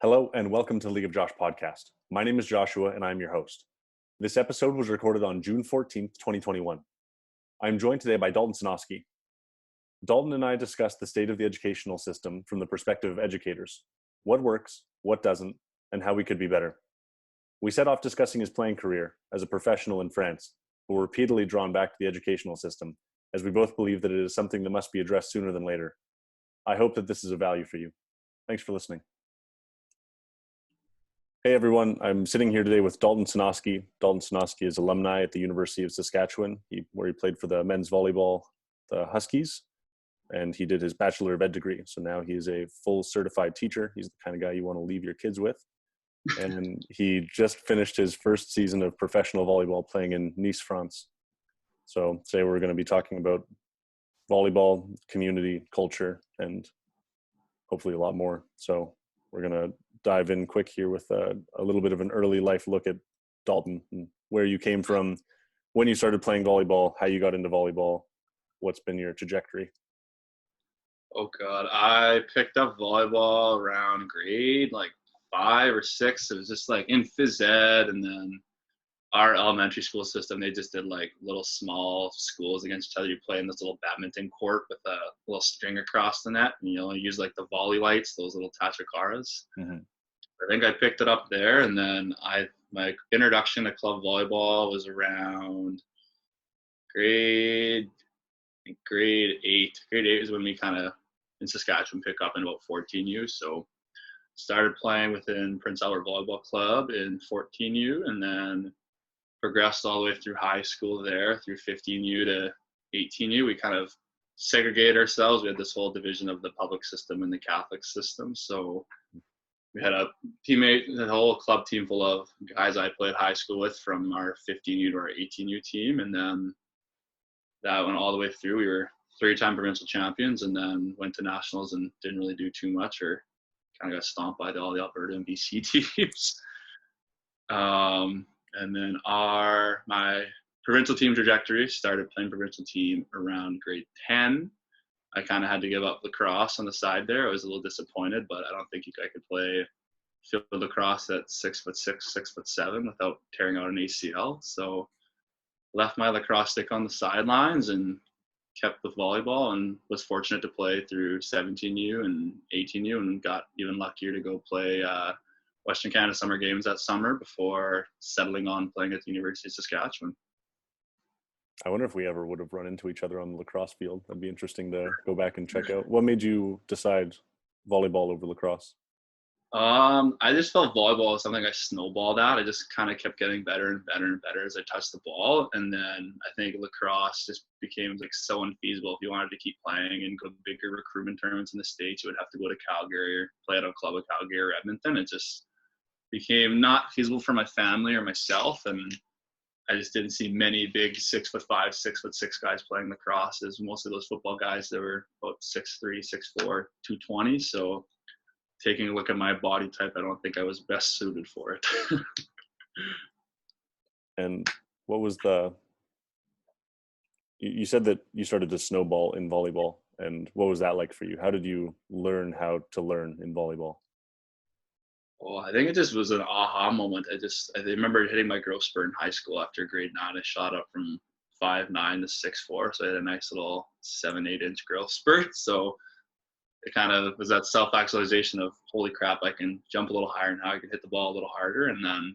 Hello and welcome to the League of Josh podcast. My name is Joshua and I'm your host. This episode was recorded on June 14th, 2021. I'm joined today by Daulton Sinoski. Daulton and I discussed the state of the educational system from the perspective of educators, what works, what doesn't, and how we could be better. We set off discussing his playing career as a professional in France, but were repeatedly drawn back to the educational system, as we both believe that it is something that must be addressed sooner than later. I hope that this is of value for you. Thanks for listening. Hey everyone, I'm sitting here today with Daulton Sinoski. Daulton Sinoski is alumni at the University of Saskatchewan, where he played for the men's volleyball, the Huskies, and he did his Bachelor of Ed degree. So now he's a full certified teacher. He's the kind of guy you want to leave your kids with. And he just finished his first season of professional volleyball playing in Nice, France. So today we're going to be talking about volleyball, community, culture, and hopefully a lot more. So we're going to dive in quick here with a little bit of an early life look at Daulton and where you came from, when you started playing volleyball, how you got into volleyball, what's been your trajectory. Oh God, I picked up volleyball around grade 5 or 6. It was just in phys ed, and then our elementary school system, they just did little small schools against each other. You play in this little badminton court with a little string across the net, and you only use the volley lights, those little tachikaras. Mm-hmm. I think I picked it up there, and then my introduction to club volleyball was around grade 8. Grade 8 is when we kind of in Saskatchewan pick up in about 14U. So started playing within Prince Albert Volleyball Club in 14U, and then progressed all the way through high school there, through 15U to 18U. We kind of segregated ourselves. We had this whole division of the public system and the Catholic system. So we had a whole club team full of guys I played high school with from our 15U to our 18U team. And then that went all the way through. We were 3-time provincial champions, and then went to nationals and didn't really do too much, or kind of got stomped by all the Alberta and BC teams. And then my provincial team trajectory, started playing provincial team around grade 10. I kind of had to give up lacrosse on the side there. I was a little disappointed, but I don't think I could play field lacrosse at 6'6", 6'7" without tearing out an ACL. So left my lacrosse stick on the sidelines and kept with volleyball, and was fortunate to play through 17U and 18U, and got even luckier to go play Western Canada Summer Games that summer before settling on playing at the University of Saskatchewan. I wonder if we ever would have run into each other on the lacrosse field. That'd be interesting to go back and check out. What made you decide volleyball over lacrosse? I just felt volleyball was something I snowballed at. I just kind of kept getting better and better and better as I touched the ball. And then I think lacrosse just became so unfeasible. If you wanted to keep playing and go to bigger recruitment tournaments in the States, you would have to go to Calgary or play at a club of Calgary or Edmonton. It just became not feasible for my family or myself. And I just didn't see many big 6'5", 6'6" guys playing lacrosse. As most of those football guys that were about 6'3", 6'4", 220. So taking a look at my body type, I don't think I was best suited for it. And what was you said that you started to snowball in volleyball, and what was that like for you? How did you learn how to learn in volleyball? Well, I think it just was an aha moment. I remember hitting my growth spurt in high school after grade 9. I shot up from 5'9" to 6'4", so I had a nice little 7-8 inch growth spurt. So it kind of was that self-actualization of, holy crap, I can jump a little higher now, I can hit the ball a little harder. And then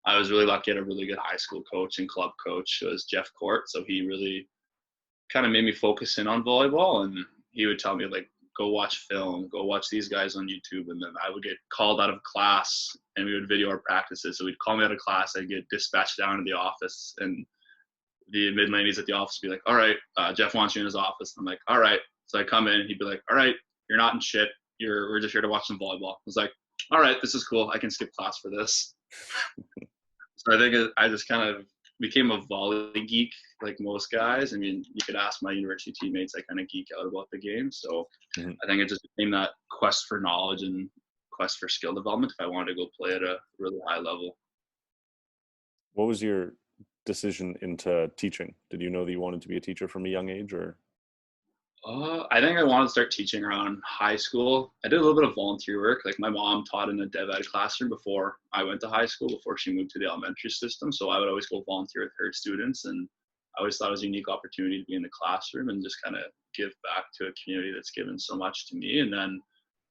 I was really lucky to have a really good high school coach and club coach. It was Jeff Court. So he really kind of made me focus in on volleyball, and he would tell me, go watch film, go watch these guys on YouTube. And then I would get called out of class and we would video our practices. So he'd call me out of class, I'd get dispatched down to the office, and the mid-ladies at the office would be like, all right, Jeff wants you in his office. I'm like, all right. So I come in and he'd be like, all right, you're not in shit. We're just here to watch some volleyball. I was like, all right, this is cool. I can skip class for this. So I think I just kind of became a volley geek like most guys. I mean, you could ask my university teammates, I kind of geek out about the game. So I think it just became that quest for knowledge and quest for skill development if I wanted to go play at a really high level. What was your decision into teaching? Did you know that you wanted to be a teacher from a young age, or? I think I wanted to start teaching around high school. I did a little bit of volunteer work. Like my mom taught in a dev ed classroom before I went to high school, before she moved to the elementary system. So I would always go volunteer with her students. And I always thought it was a unique opportunity to be in the classroom and just kind of give back to a community that's given so much to me. And then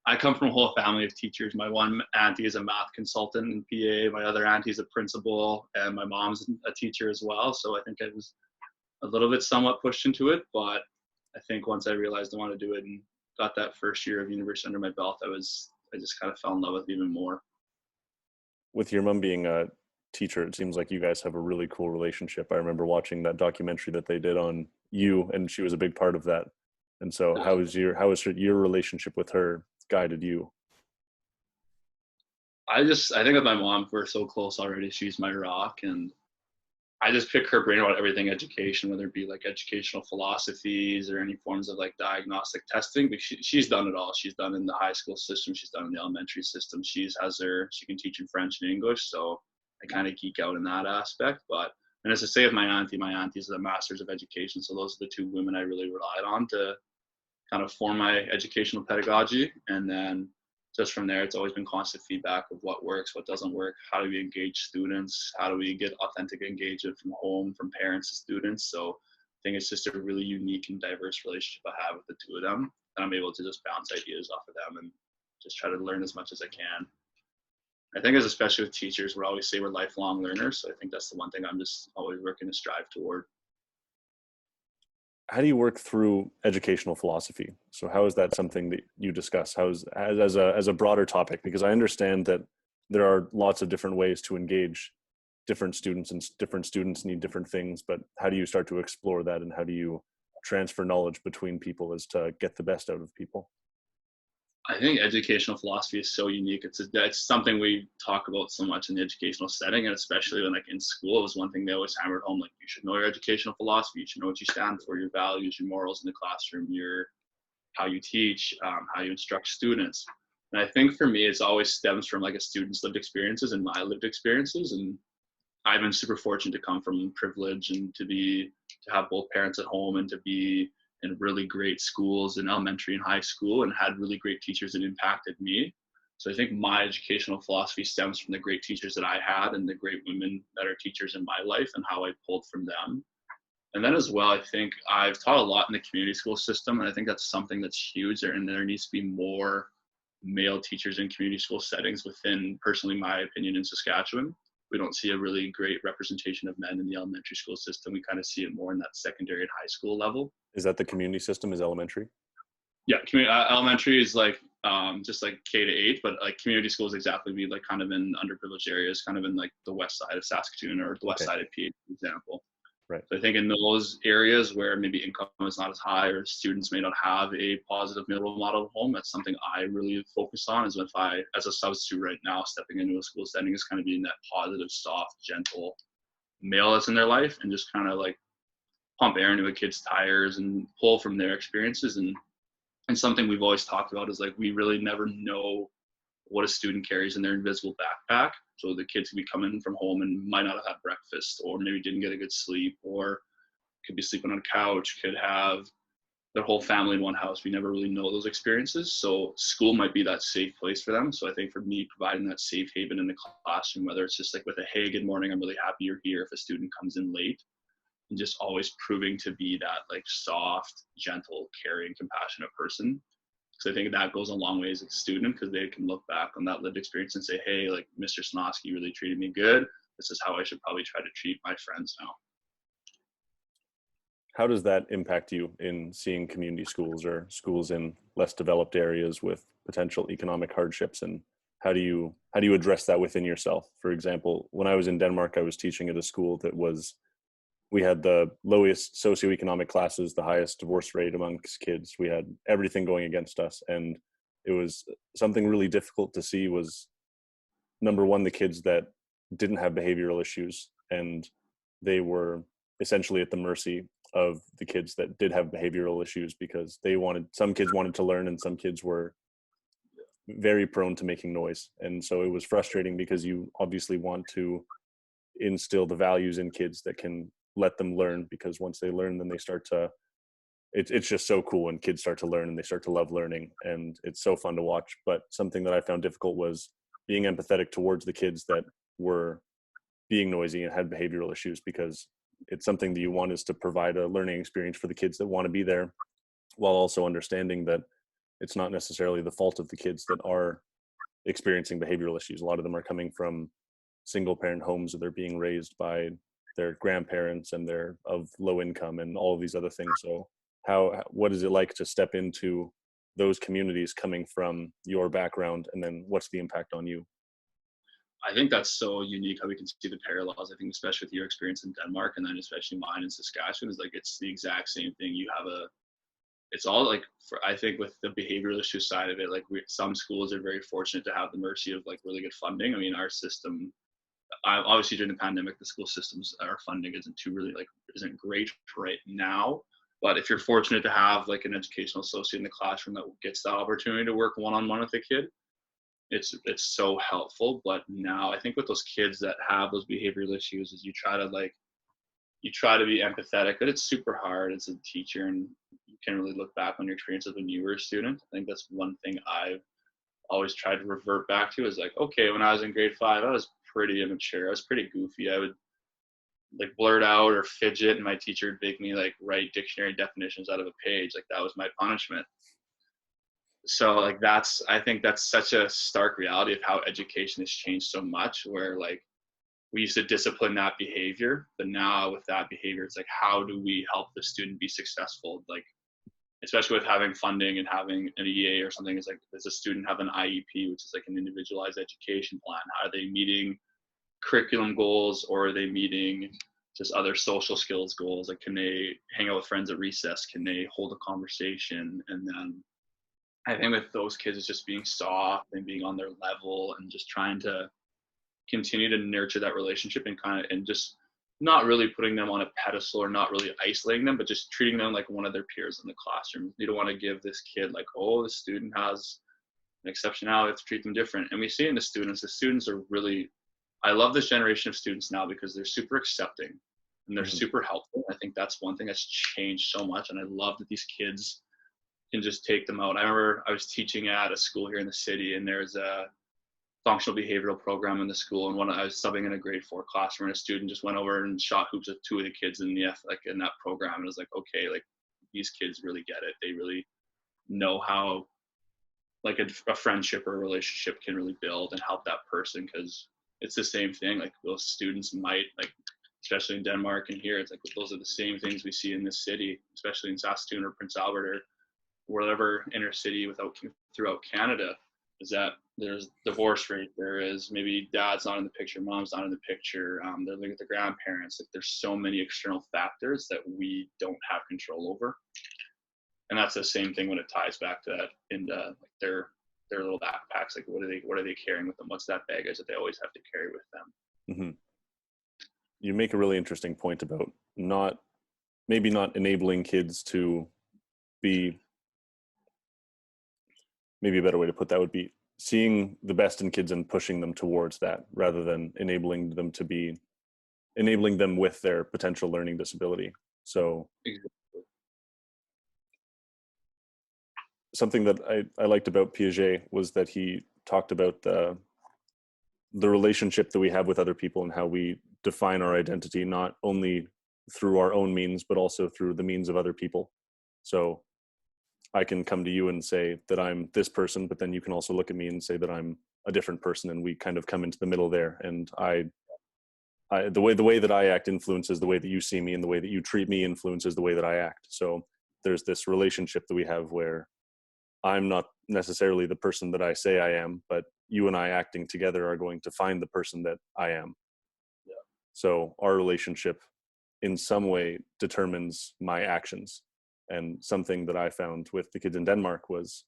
I come from a whole family of teachers. My one auntie is a math consultant and PA. My other auntie is a principal, and my mom's a teacher as well. So I think I was a little bit somewhat pushed into it, but I think once I realized I wanted to do it and got that first year of university under my belt, I just kind of fell in love with it even more. With your mom being a teacher, it seems like you guys have a really cool relationship. I remember watching that documentary that they did on you, and she was a big part of that. And so how is your relationship with her guided you? I think with my mom, we're so close already. She's my rock, and I just pick her brain about everything education, whether it be like educational philosophies or any forms of like diagnostic testing. But she's done it all. She's done in the high school system. She's done in the elementary system. She can teach in French and English. So I kind of geek out in that aspect. But, and as I say with my auntie's a master's of education. So those are the two women I really relied on to kind of form my educational pedagogy. And then just from there, it's always been constant feedback of what works, what doesn't work, how do we engage students, how do we get authentic engagement from home, from parents to students. So I think it's just a really unique and diverse relationship I have with the two of them. And I'm able to just bounce ideas off of them and just try to learn as much as I can. I think as especially with teachers, we always say we're lifelong learners. So I think that's the one thing I'm just always working to strive toward. How do you work through educational philosophy? So how is that something that you discuss? As a broader topic? Because I understand that there are lots of different ways to engage different students, and different students need different things, but how do you start to explore that, and how do you transfer knowledge between people as to get the best out of people? I think educational philosophy is so unique. It's something we talk about so much in the educational setting, and especially when like in school, it was one thing they always hammered home. Like, you should know your educational philosophy. You should know what you stand for, your values, your morals in the classroom, your how you teach, how you instruct students. And I think for me, it's always stems from like a student's lived experiences and my lived experiences. And I've been super fortunate to come from privilege and to have both parents at home and to be in really great schools in elementary and high school, and had really great teachers that impacted me. So I think my educational philosophy stems from the great teachers that I had and the great women that are teachers in my life and how I pulled from them. And then as well, I think I've taught a lot in the community school system, and I think that's something that's huge there. And there needs to be more male teachers in community school settings within, personally, my opinion, in Saskatchewan. We don't see a really great representation of men in the elementary school system. We kind of see it more in that secondary and high school level. Is that the community system is elementary? Yeah, elementary is like just like K-8, but like community schools exactly be like kind of in underprivileged areas, kind of in like the west side of Saskatoon or the west side of PA, for example. Right. So I think in those areas where maybe income is not as high or students may not have a positive middle model home, that's something I really focus on. Is if I, as a substitute right now, stepping into a school setting, is kind of being that positive, soft, gentle male that's in their life, and just kind of like pump air into a kid's tires and pull from their experiences. And something we've always talked about is like, we really never know what a student carries in their invisible backpack. So the kids could be coming from home and might not have had breakfast, or maybe didn't get a good sleep, or could be sleeping on a couch, could have their whole family in one house. We never really know those experiences. So school might be that safe place for them. So I think for me, providing that safe haven in the classroom, whether it's just like with a, hey, good morning, I'm really happy you're here, if a student comes in late, and just always proving to be that like soft, gentle, caring, compassionate person. So I think that goes a long way as a student, because they can look back on that lived experience and say, hey, like Mr. Sinoski really treated me good. This is how I should probably try to treat my friends now. How does that impact you in seeing community schools or schools in less developed areas with potential economic hardships? And how do you address that within yourself? For example, when I was in Denmark, I was teaching at a school that we had the lowest socioeconomic classes, the highest divorce rate amongst kids. We had everything going against us. And it was something really difficult to see was, number one, the kids that didn't have behavioral issues, and they were essentially at the mercy of the kids that did have behavioral issues, because some kids wanted to learn and some kids were very prone to making noise. And so it was frustrating, because you obviously want to instill the values in kids that can let them learn, because once they learn, then they start to it's just so cool when kids start to learn and they start to love learning, and it's so fun to watch. But something that I found difficult was being empathetic towards the kids that were being noisy and had behavioral issues, because it's something that you want is to provide a learning experience for the kids that want to be there, while also understanding that it's not necessarily the fault of the kids that are experiencing behavioral issues. A lot of them are coming from single parent homes, or they're being raised by their grandparents and they're of low income and all of these other things. So what is it like to step into those communities coming from your background, and then what's the impact on you? I think that's so unique how we can see the parallels. I think especially with your experience in Denmark, and then especially mine in Saskatchewan, is like it's the exact same thing. You have it's all like I think with the behavioral issue side of it, like some schools are very fortunate to have the mercy of like really good funding. I mean, our system, obviously during the pandemic, the school systems, our funding isn't great right now. But if you're fortunate to have like an educational associate in the classroom that gets that opportunity to work one-on-one with a kid, it's so helpful. But now I think with those kids that have those behavioral issues, is you try to be empathetic, but it's super hard as a teacher, and you can really look back on your experiences when you were a student. I think that's one thing I've always tried to revert back to, is like, okay, when I was in grade 5, I was pretty immature. I was pretty goofy. I would like blurt out or fidget, and my teacher would make me like write dictionary definitions out of a page. Like that was my punishment. So like I think that's such a stark reality of how education has changed so much, where like we used to discipline that behavior, but now with that behavior, it's like, how do we help the student be successful? Like, especially with having funding and having an EA or something, it's like, does a student have an IEP, which is like an individualized education plan? How are they meeting curriculum goals, or are they meeting just other social skills goals? Like, can they hang out with friends at recess? Can they hold a conversation? And then I think with those kids, it's just being soft and being on their level and just trying to continue to nurture that relationship, and just not really putting them on a pedestal or not really isolating them, but just treating them like one of their peers in the classroom. You don't want to give this kid like, oh, the student has an exceptionality, let's treat them different. And we see in the students are really, I love this generation of students now because they're super accepting and they're super helpful. I think that's one thing that's changed so much. And I love that these kids can just take them out. I remember I was teaching at a school here in the city, and there's a functional behavioral program in the school, and I was subbing in a grade 4 classroom, and a student just went over and shot hoops with 2 of the kids in in that program, and it was like, okay, like these kids really get it. They really know how like a friendship or a relationship can really build and help that person, because it's the same thing. Like those students might, like especially in Denmark and here, it's like those are the same things we see in this city, especially in Saskatoon or Prince Albert or whatever inner city throughout Canada, is that there's divorce rate, there is maybe dad's not in the picture, mom's not in the picture, they're living with the grandparents. Like there's so many external factors that we don't have control over, and that's the same thing when it ties back to that in like their little backpacks. Like what are they carrying with them? What's that baggage that they always have to carry with them? Mm-hmm. You make a really interesting point about not enabling kids to be, maybe a better way to put that would be seeing the best in kids and pushing them towards that, rather than enabling them with their potential learning disability. So something that I liked about Piaget was that he talked about the relationship that we have with other people and how we define our identity, not only through our own means, but also through the means of other people. So I can come to you and say that I'm this person, but then you can also look at me and say that I'm a different person, and we kind of come into the middle there. And the way that I act influences the way that you see me, and the way that you treat me influences the way that I act. So there's this relationship that we have where I'm not necessarily the person that I say I am, but you and I acting together are going to find the person that I am. Yeah. So our relationship in some way determines my actions. And something that I found with the kids in Denmark was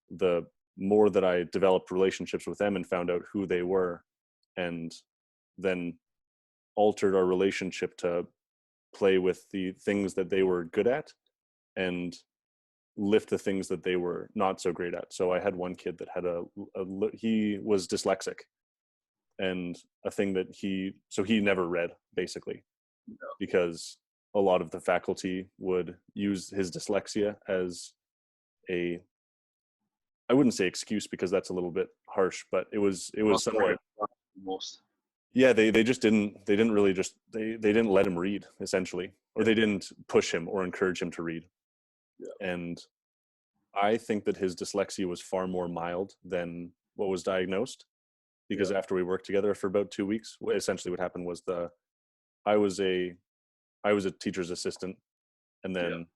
the more that I developed relationships with them and found out who they were, and then altered our relationship to play with the things that they were good at and lift the things that they were not so great at. So I had one kid that had he was dyslexic, and a thing that he never read, basically, because a lot of the faculty would use his dyslexia as a, I wouldn't say excuse because that's a little bit harsh, but it was somewhat, most. yeah, they just didn't really just, they didn't let him read, essentially, or they didn't push him or encourage him to read. Yeah. And I think that his dyslexia was far more mild than what was diagnosed, because after we worked together for about 2 weeks, essentially what happened was I was a teacher's assistant, and then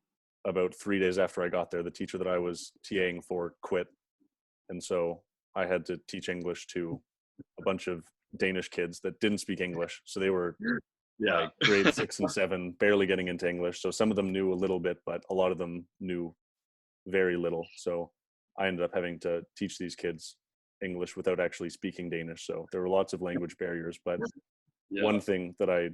about 3 days after I got there, the teacher that I was TAing for quit, and so I had to teach English to a bunch of Danish kids that didn't speak English. So they were like grade 6 and 7, barely getting into English. So some of them knew a little bit, but a lot of them knew very little. So I ended up having to teach these kids English without actually speaking Danish. So there were lots of language barriers. But one thing that I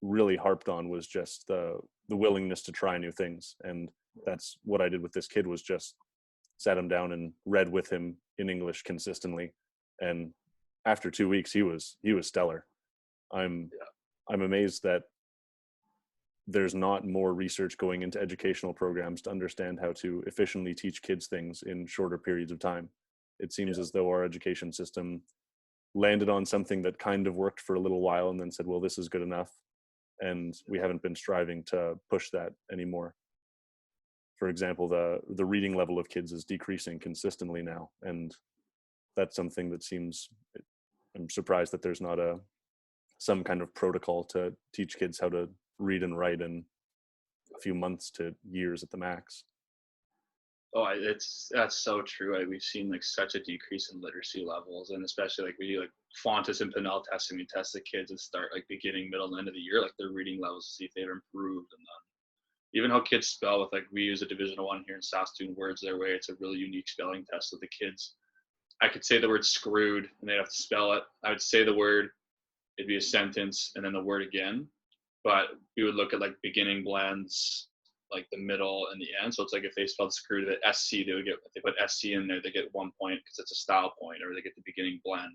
really harped on was just the willingness to try new things. And that's what I did with this kid, was just sat him down and read with him in English consistently. And after 2 weeks, he was stellar. I'm amazed that there's not more research going into educational programs to understand how to efficiently teach kids things in shorter periods of time. It seems as though our education system landed on something that kind of worked for a little while and then said, well, this is good enough. And we haven't been striving to push that anymore. For example, the reading level of kids is decreasing consistently now. And that's something that seems, I'm surprised that there's not some kind of protocol to teach kids how to read and write in a few months to years at the max. Oh, that's so true. We've seen like such a decrease in literacy levels, and especially like we do like Fontes and Pinnell testing. We test the kids at start like beginning, middle, and end of the year, like their reading levels to see if they've improved. And then even how kids spell, with like we use a Division 1 here in Saskatoon, Words Their Way. It's a really unique spelling test with the kids. I could say the word screwed, and they'd have to spell it. I would say the word, it'd be a sentence, and then the word again. But we would look at like beginning blends, like the middle and the end. So it's like if they spelled screwed at SC, they would get, if they put SC in there, they get 1 point because it's a style point, or they get the beginning blend.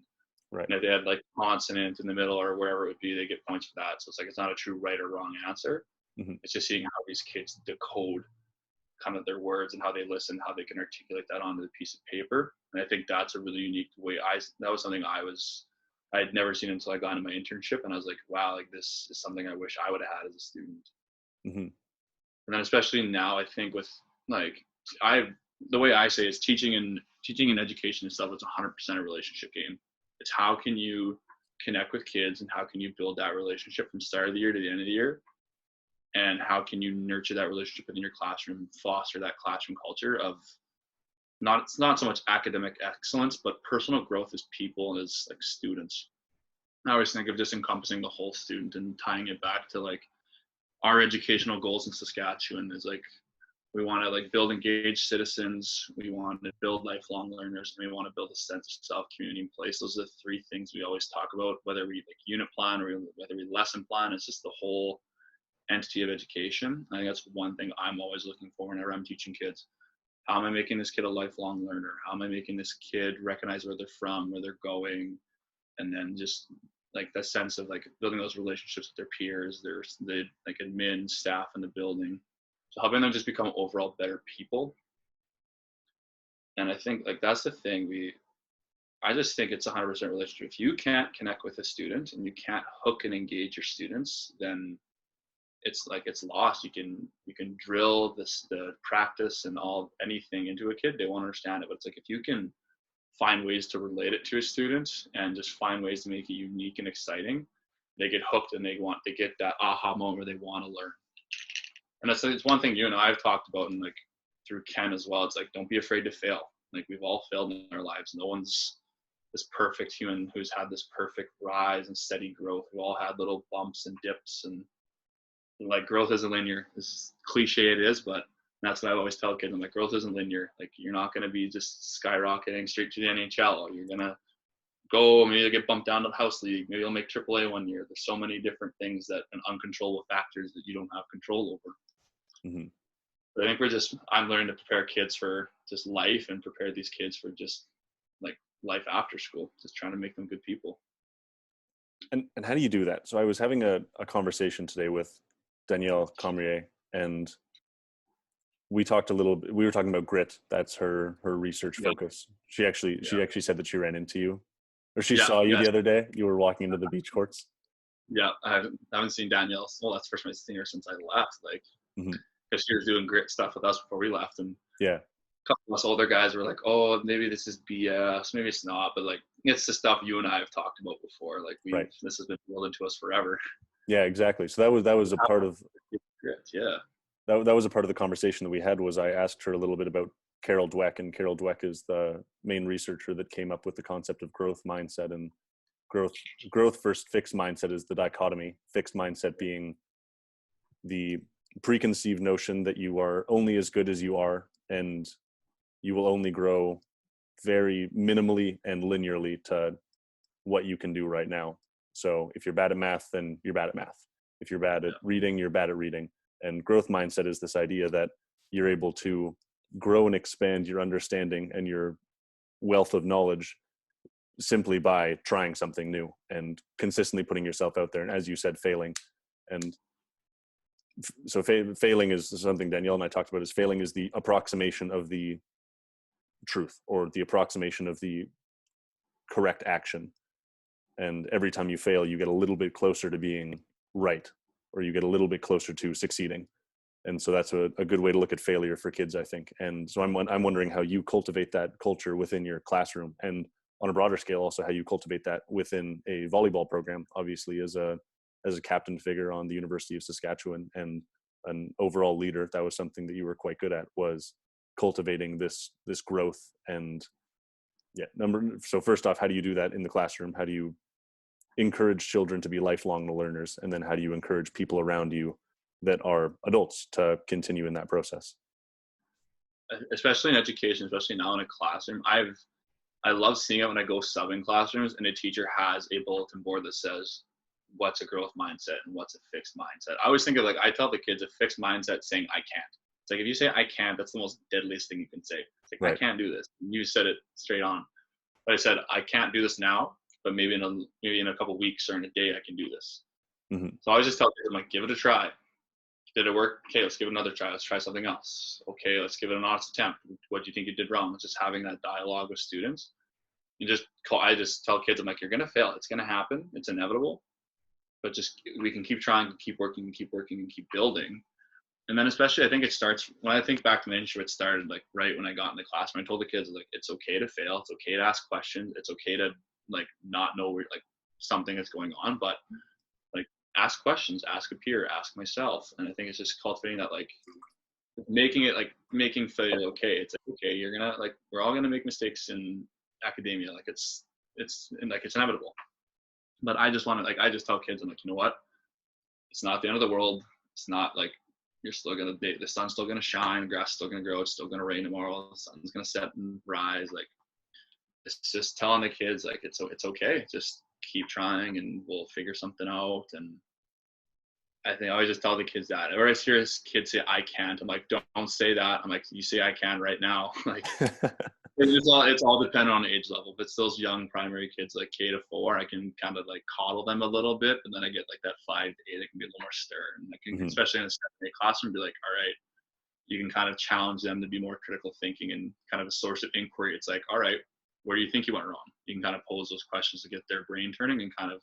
Right. And if they had like consonant in the middle or wherever it would be, they get points for that. So it's like, it's not a true right or wrong answer. Mm-hmm. It's just seeing how these kids decode kind of their words and how they listen, how they can articulate that onto the piece of paper. And I think that's a really unique way. That was something I had never seen until I got into my internship, and I was like, wow, like this is something I wish I would have had as a student. Mm-hmm. And then especially now, I think with like the way I say is teaching and education itself is 100% a relationship game. It's how can you connect with kids and how can you build that relationship from start of the year to the end of the year, and how can you nurture that relationship within your classroom, foster that classroom culture of it's not so much academic excellence, but personal growth as people and as like students. I always think of just encompassing the whole student and tying it back to like our educational goals in Saskatchewan is like, we want to like build engaged citizens, we want to build lifelong learners, and we want to build a sense of self, community, and place. Those are the three things we always talk about, whether we like unit plan or whether we lesson plan. It's just the whole entity of education. I think that's one thing I'm always looking for whenever I'm teaching kids. How am I making this kid a lifelong learner? How am I making this kid recognize where they're from, where they're going, and then just like that sense of like building those relationships with their peers, the like admin staff in the building, so helping them just become overall better people. And I think like that's the thing. I just think it's 100% relationship. If you can't connect with a student and you can't hook and engage your students, then it's like it's lost. You can drill the practice and anything into a kid, they won't understand it. But it's like if you can find ways to relate it to a student and just find ways to make it unique and exciting, they get hooked and they get that aha moment where they want to learn. And it's one thing you and I have talked about, and like through Ken as well. It's like, don't be afraid to fail. Like we've all failed in our lives. No one's this perfect human who's had this perfect rise and steady growth. We've all had little bumps and dips, and like growth isn't linear. As cliche it is, but that's what I always tell kids. I'm like, growth isn't linear. Like you're not going to be just skyrocketing straight to the NHL. You're going to go, maybe you'll get bumped down to the house league. Maybe you'll make AAA one year. There's so many different things and uncontrollable factors that you don't have control over. Mm-hmm. But I think I'm learning to prepare kids for just life and prepare these kids for just like life after school, just trying to make them good people. And how do you do that? So I was having a conversation today with Danielle Comrier, and we were talking about grit. That's her research focus. She actually said that she ran into you, or she saw you the other day. You were walking into the beach courts. Yeah, I haven't seen Danielle. Well, that's the first time I've seen her since I left. Like, because she was doing grit stuff with us before we left, and a couple of us older guys were like, "Oh, maybe this is BS. Maybe it's not." But like, it's the stuff you and I have talked about before. Like, this has been drilled into us forever. Yeah, exactly. So that was a part of grit. Yeah. That was a part of the conversation that we had. Was I asked her a little bit about Carol Dweck, and Carol Dweck is the main researcher that came up with the concept of growth mindset. And growth versus fixed mindset is the dichotomy. Fixed mindset being the preconceived notion that you are only as good as you are, and you will only grow very minimally and linearly to what you can do right now. So if you're bad at math, then you're bad at math. If you're bad at reading, you're bad at reading. And growth mindset is this idea that you're able to grow and expand your understanding and your wealth of knowledge simply by trying something new and consistently putting yourself out there. And as you said, failing. And so failing is something Danielle and I talked about. Is failing is the approximation of the truth, or the approximation of the correct action. And every time you fail, you get a little bit closer to being right, or you get a little bit closer to succeeding. And so that's a good way to look at failure for kids, I think. And so I'm wondering how you cultivate that culture within your classroom, and on a broader scale, also how you cultivate that within a volleyball program, obviously as a captain figure on the University of Saskatchewan and an overall leader. That was something that you were quite good at, was cultivating this growth. And so first off, how do you do that in the classroom? How do you encourage children to be lifelong learners? And then how do you encourage people around you that are adults to continue in that process? Especially in education, especially now in a classroom, I love seeing it when I go sub in classrooms and a teacher has a bulletin board that says what's a growth mindset and what's a fixed mindset. I always think of, like, I tell the kids, a fixed mindset saying I can't. It's like, if you say I can't, that's the most deadliest thing you can say. It's like, right. I can't do this. You said it straight on. But I said, I can't do this now, but maybe in a couple of weeks or in a day, I can do this. So I always just tell kids, I'm like, give it a try. Did it work? Okay, let's give it another try. Let's try something else. Okay, let's give it an honest attempt. What do you think you did wrong? Just having that dialogue with students. I just tell kids, I'm like, you're going to fail. It's going to happen. It's inevitable. But we can keep trying, keep working, and keep building. And then especially, I think it starts, when I think back to my internship, it started like right when I got in the classroom. I told the kids, like, it's okay to fail. It's okay to ask questions. It's okay to like not know where, like, something is going on, but like, ask questions, ask a peer, ask myself. And I think it's just cultivating that, like, making failure okay. It's like, okay, you're gonna, like, we're all gonna make mistakes in academia. Like, it's inevitable. But I just want to, like, I just tell kids, I'm like, you know what? It's not the end of the world. It's not like the sun's still gonna shine, the grass is still gonna grow, it's still gonna rain tomorrow, the sun's gonna set and rise. Like, it's just telling the kids, like, it's okay. Just keep trying and we'll figure something out. And I think I always just tell the kids that. Or I hear kids say, I can't. I'm like, don't say that. I'm like, you say I can right now. Like, it's all dependent on age level. If it's those young primary kids, like K to 4, I can kind of like coddle them a little bit. But then I get like that 5 to 8, I can be a little more stern. I can, especially in a 7-8 classroom, be like, all right, you can kind of challenge them to be more critical thinking and kind of a source of inquiry. It's like, all right, where do you think you went wrong? You can kind of pose those questions to get their brain turning and kind of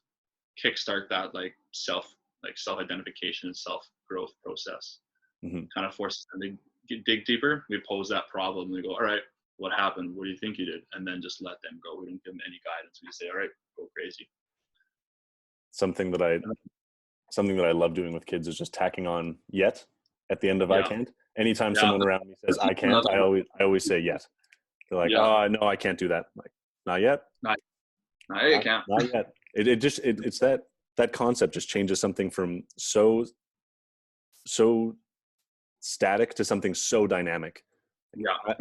kickstart that like self-identification and self-growth process. Kind of forces them to dig deeper. We pose that problem and we go, all right, what happened? What do you think you did? And then just let them go. We don't give them any guidance. We say, all right, go crazy. Something that I love doing with kids is just tacking on yet at the end of I can't. Anytime someone around me says I can't, I always say yet. They're like, oh no, I can't do that. I'm like, not yet. Not yet. Can't. Not yet. It's that concept just changes something from so static to something so dynamic.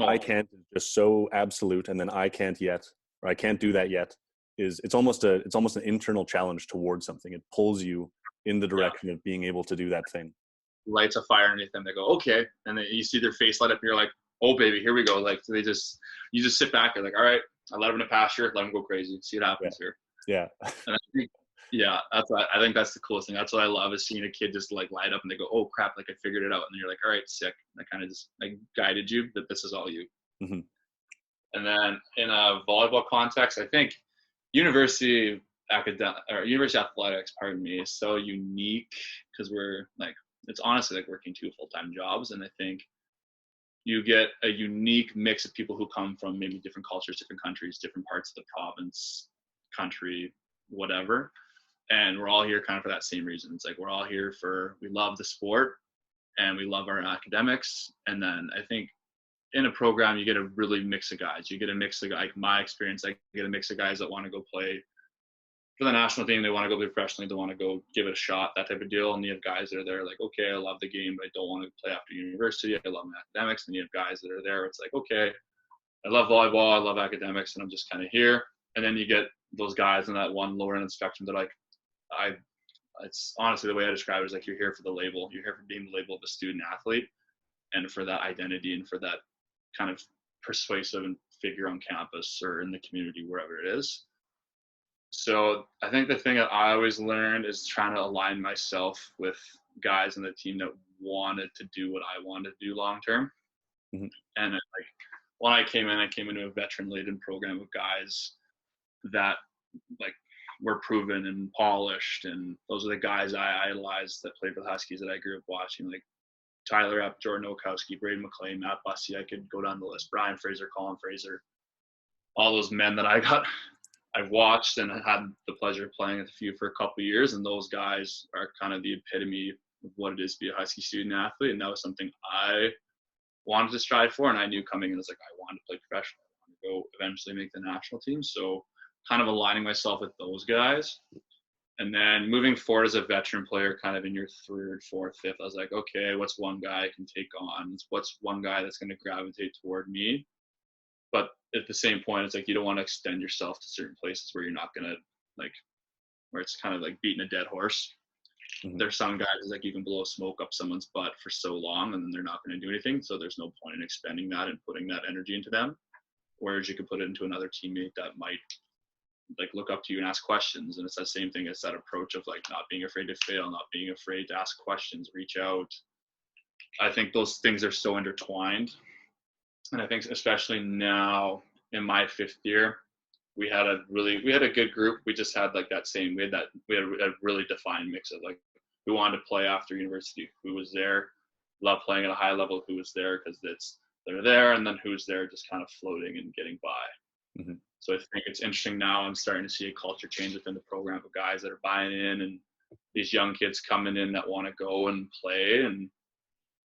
I can't is just so absolute, and then I can't yet, or I can't do that yet, it's almost an internal challenge towards something. It pulls you in the direction of being able to do that thing. Lights a fire underneath them. They go, okay, and then you see their face light up. And you're like, oh baby, here we go. Like, you just sit back. You're like, all right, I let them in a pasture. Let them go crazy. See what happens here. Yeah. And Yeah, I think that's the coolest thing. That's what I love, is seeing a kid just like light up and they go, oh crap, like I figured it out. And you're like, all right, sick. I kind of just like guided you, that this is all you. Mm-hmm. And then in a volleyball context, I think university university athletics, pardon me, is so unique because we're like, it's honestly like working 2 full-time jobs. And I think you get a unique mix of people who come from maybe different cultures, different countries, different parts of the province, country, whatever. And we're all here kind of for that same reason. It's like, we're all here we love the sport and we love our academics. And then I think in a program, you get a really mix of guys. You get a mix of, like my experience, I get a mix of guys that want to go play for the national team. They want to go play professionally. They want to go give it a shot, that type of deal. And you have guys that are there like, okay, I love the game, but I don't want to play after university. I love my academics. And you have guys that are there. It's like, okay, I love volleyball. I love academics. And I'm just kind of here. And then you get those guys in that one lower end of the spectrum that like, it's honestly the way I describe it is like, you're here for the label. You're here for being the label of a student athlete and for that identity and for that kind of persuasive figure on campus or in the community, wherever it is. So I think the thing that I always learned is trying to align myself with guys in the team that wanted to do what I wanted to do long term. Mm-hmm. And like when I came into a veteran laden program of guys that like were proven and polished, and those are the guys I idolized that played for the Huskies that I grew up watching, like Tyler Epp, Jordan Okowski, Braden McLean, Matt Bussey. I could go down the list. Brian Fraser, Colin Fraser, all those men that I've watched and had the pleasure of playing with a few for a couple of years. And those guys are kind of the epitome of what it is to be a Husky student athlete. And that was something I wanted to strive for. And I knew coming in, it's like, I wanted to play professional. I wanted to go eventually make the national team. So kind of aligning myself with those guys. And then moving forward as a veteran player, kind of in your 3rd, 4th, 5th, I was like, okay, what's one guy I can take on? What's one guy that's going to gravitate toward me? But at the same point, it's like, you don't want to extend yourself to certain places where you're not going to, like, where it's kind of like beating a dead horse. Mm-hmm. There's some guys like you can blow smoke up someone's butt for so long and then they're not going to do anything. So there's no point in expending that and putting that energy into them. Whereas you could put it into another teammate that might like look up to you and ask questions. And it's that same thing. It's that approach of like not being afraid to fail, not being afraid to ask questions, reach out. I think those things are so intertwined. And I think especially now in my 5th year, we had a good group. We just had like we had a really defined mix of like who wanted to play after university, who was there, love playing at a high level, who was there because they're there, and then who's there just kind of floating and getting by. Mm-hmm. So I think it's interesting now. I'm starting to see a culture change within the program of guys that are buying in and these young kids coming in that want to go and play. And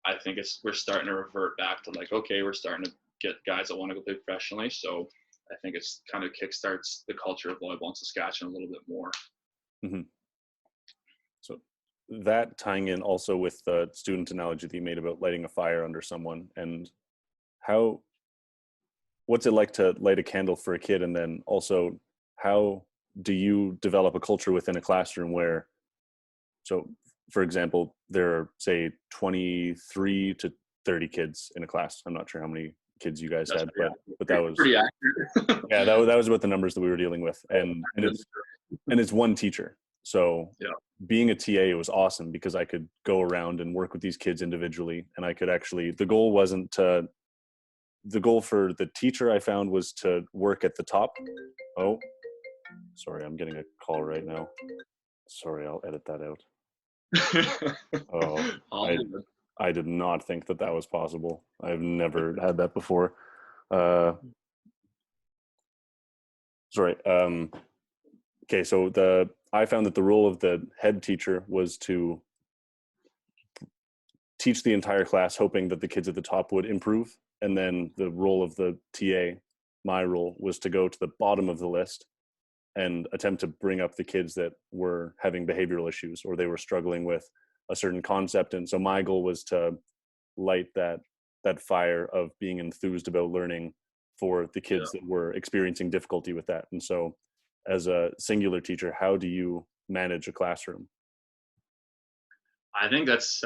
I think we're starting to revert back to like, okay, we're starting to get guys that want to go play professionally. So I think it's kind of kickstarts the culture of volleyball in Saskatchewan a little bit more. Mm-hmm. So that tying in also with the student analogy that you made about lighting a fire under someone, and what's it like to light a candle for a kid? And then also, how do you develop a culture within a classroom where, so for example, there are say 23 to 30 kids in a class. I'm not sure how many kids you guys had, but that was pretty accurate. Yeah, that was about the numbers that we were dealing with. And it's one teacher. So yeah, being a TA was awesome because I could go around and work with these kids individually. And I could actually, the goal for the teacher I found was to work at the top. Oh, sorry, I'm getting a call right now. Sorry, I'll edit that out. Oh, I did not think that was possible. I've never had that before. Sorry. Okay, so I found that the role of the head teacher was to teach the entire class, hoping that the kids at the top would improve. And then the role of the TA, my role, was to go to the bottom of the list and attempt to bring up the kids that were having behavioral issues or they were struggling with a certain concept. And so my goal was to light that fire of being enthused about learning for the kids that were experiencing difficulty with that. And so as a singular teacher, how do you manage a classroom? I think that's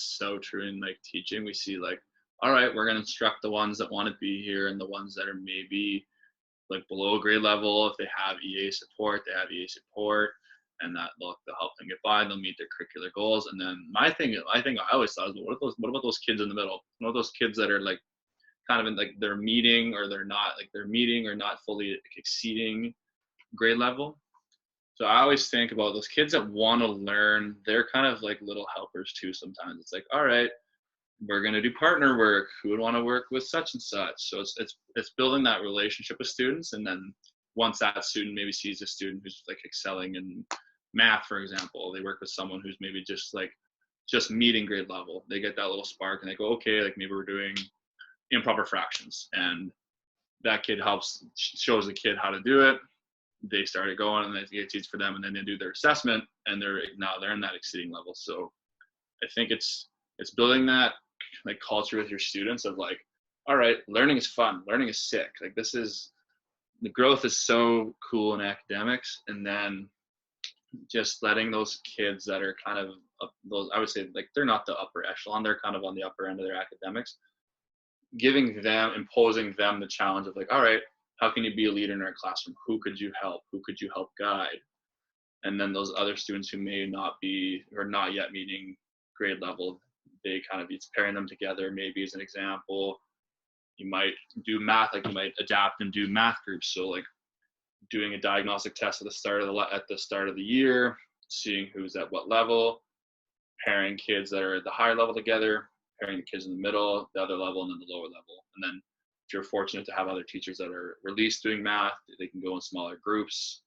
so true in like teaching. We see like, all right, we're going to instruct the ones that want to be here and the ones that are maybe like below grade level. If they have EA support, they have EA support. and that they'll help them get by, they'll meet their curricular goals. And then my thing, I think I always thought, what about those kids in the middle? What about those kids that are like kind of in like they're meeting or they're not, like they're meeting or not fully exceeding grade level? So I always think about those kids that want to learn. They're kind of like little helpers too. Sometimes it's like, all right, we're going to do partner work. Who would want to work with such and such? So it's building that relationship with students. And then once that student maybe sees a student who's like excelling in math, for example, they work with someone who's maybe just meeting grade level. They get that little spark and they go, okay, like maybe we're doing improper fractions, and that kid shows the kid how to do it. They started going and they get teach for them, and then they do their assessment, and they're in that exceeding level. So I think it's building that like culture with your students of like, all right, learning is fun, learning is sick. Like the growth is so cool in academics, and then just letting those kids that are kind of those, I would say like they're not the upper echelon, they're kind of on the upper end of their academics, imposing them the challenge of like, all right, how can you be a leader in our classroom? Who could you help? Who could you help guide? And then those other students who may not be or not yet meeting grade level, it's pairing them together. Maybe as an example, you might do math, like you might adapt and do math groups. So like doing a diagnostic test at the start of the year, seeing who's at what level, pairing kids that are at the higher level together, pairing the kids in the middle, the other level, and then the lower level. And then if you're fortunate to have other teachers that are released doing math, they can go in smaller groups,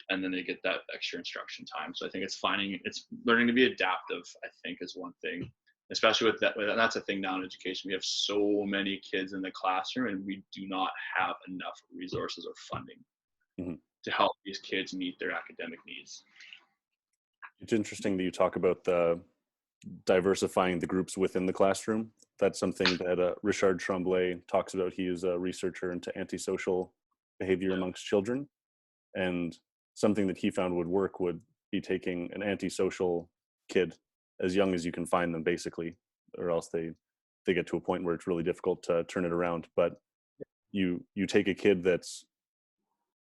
and then they get that extra instruction time. So I think it's learning to be adaptive, I think, is one thing, especially with that. That's a thing now in education. We have so many kids in the classroom, and we do not have enough resources or funding to help these kids meet their academic needs. It's interesting that you talk about the diversifying the groups within the classroom. That's something that Richard Tremblay talks about. He is a researcher into antisocial behavior amongst children, and something that he found would work would be taking an antisocial kid as young as you can find them, basically, or else they get to a point where it's really difficult to turn it around. But you take a kid that's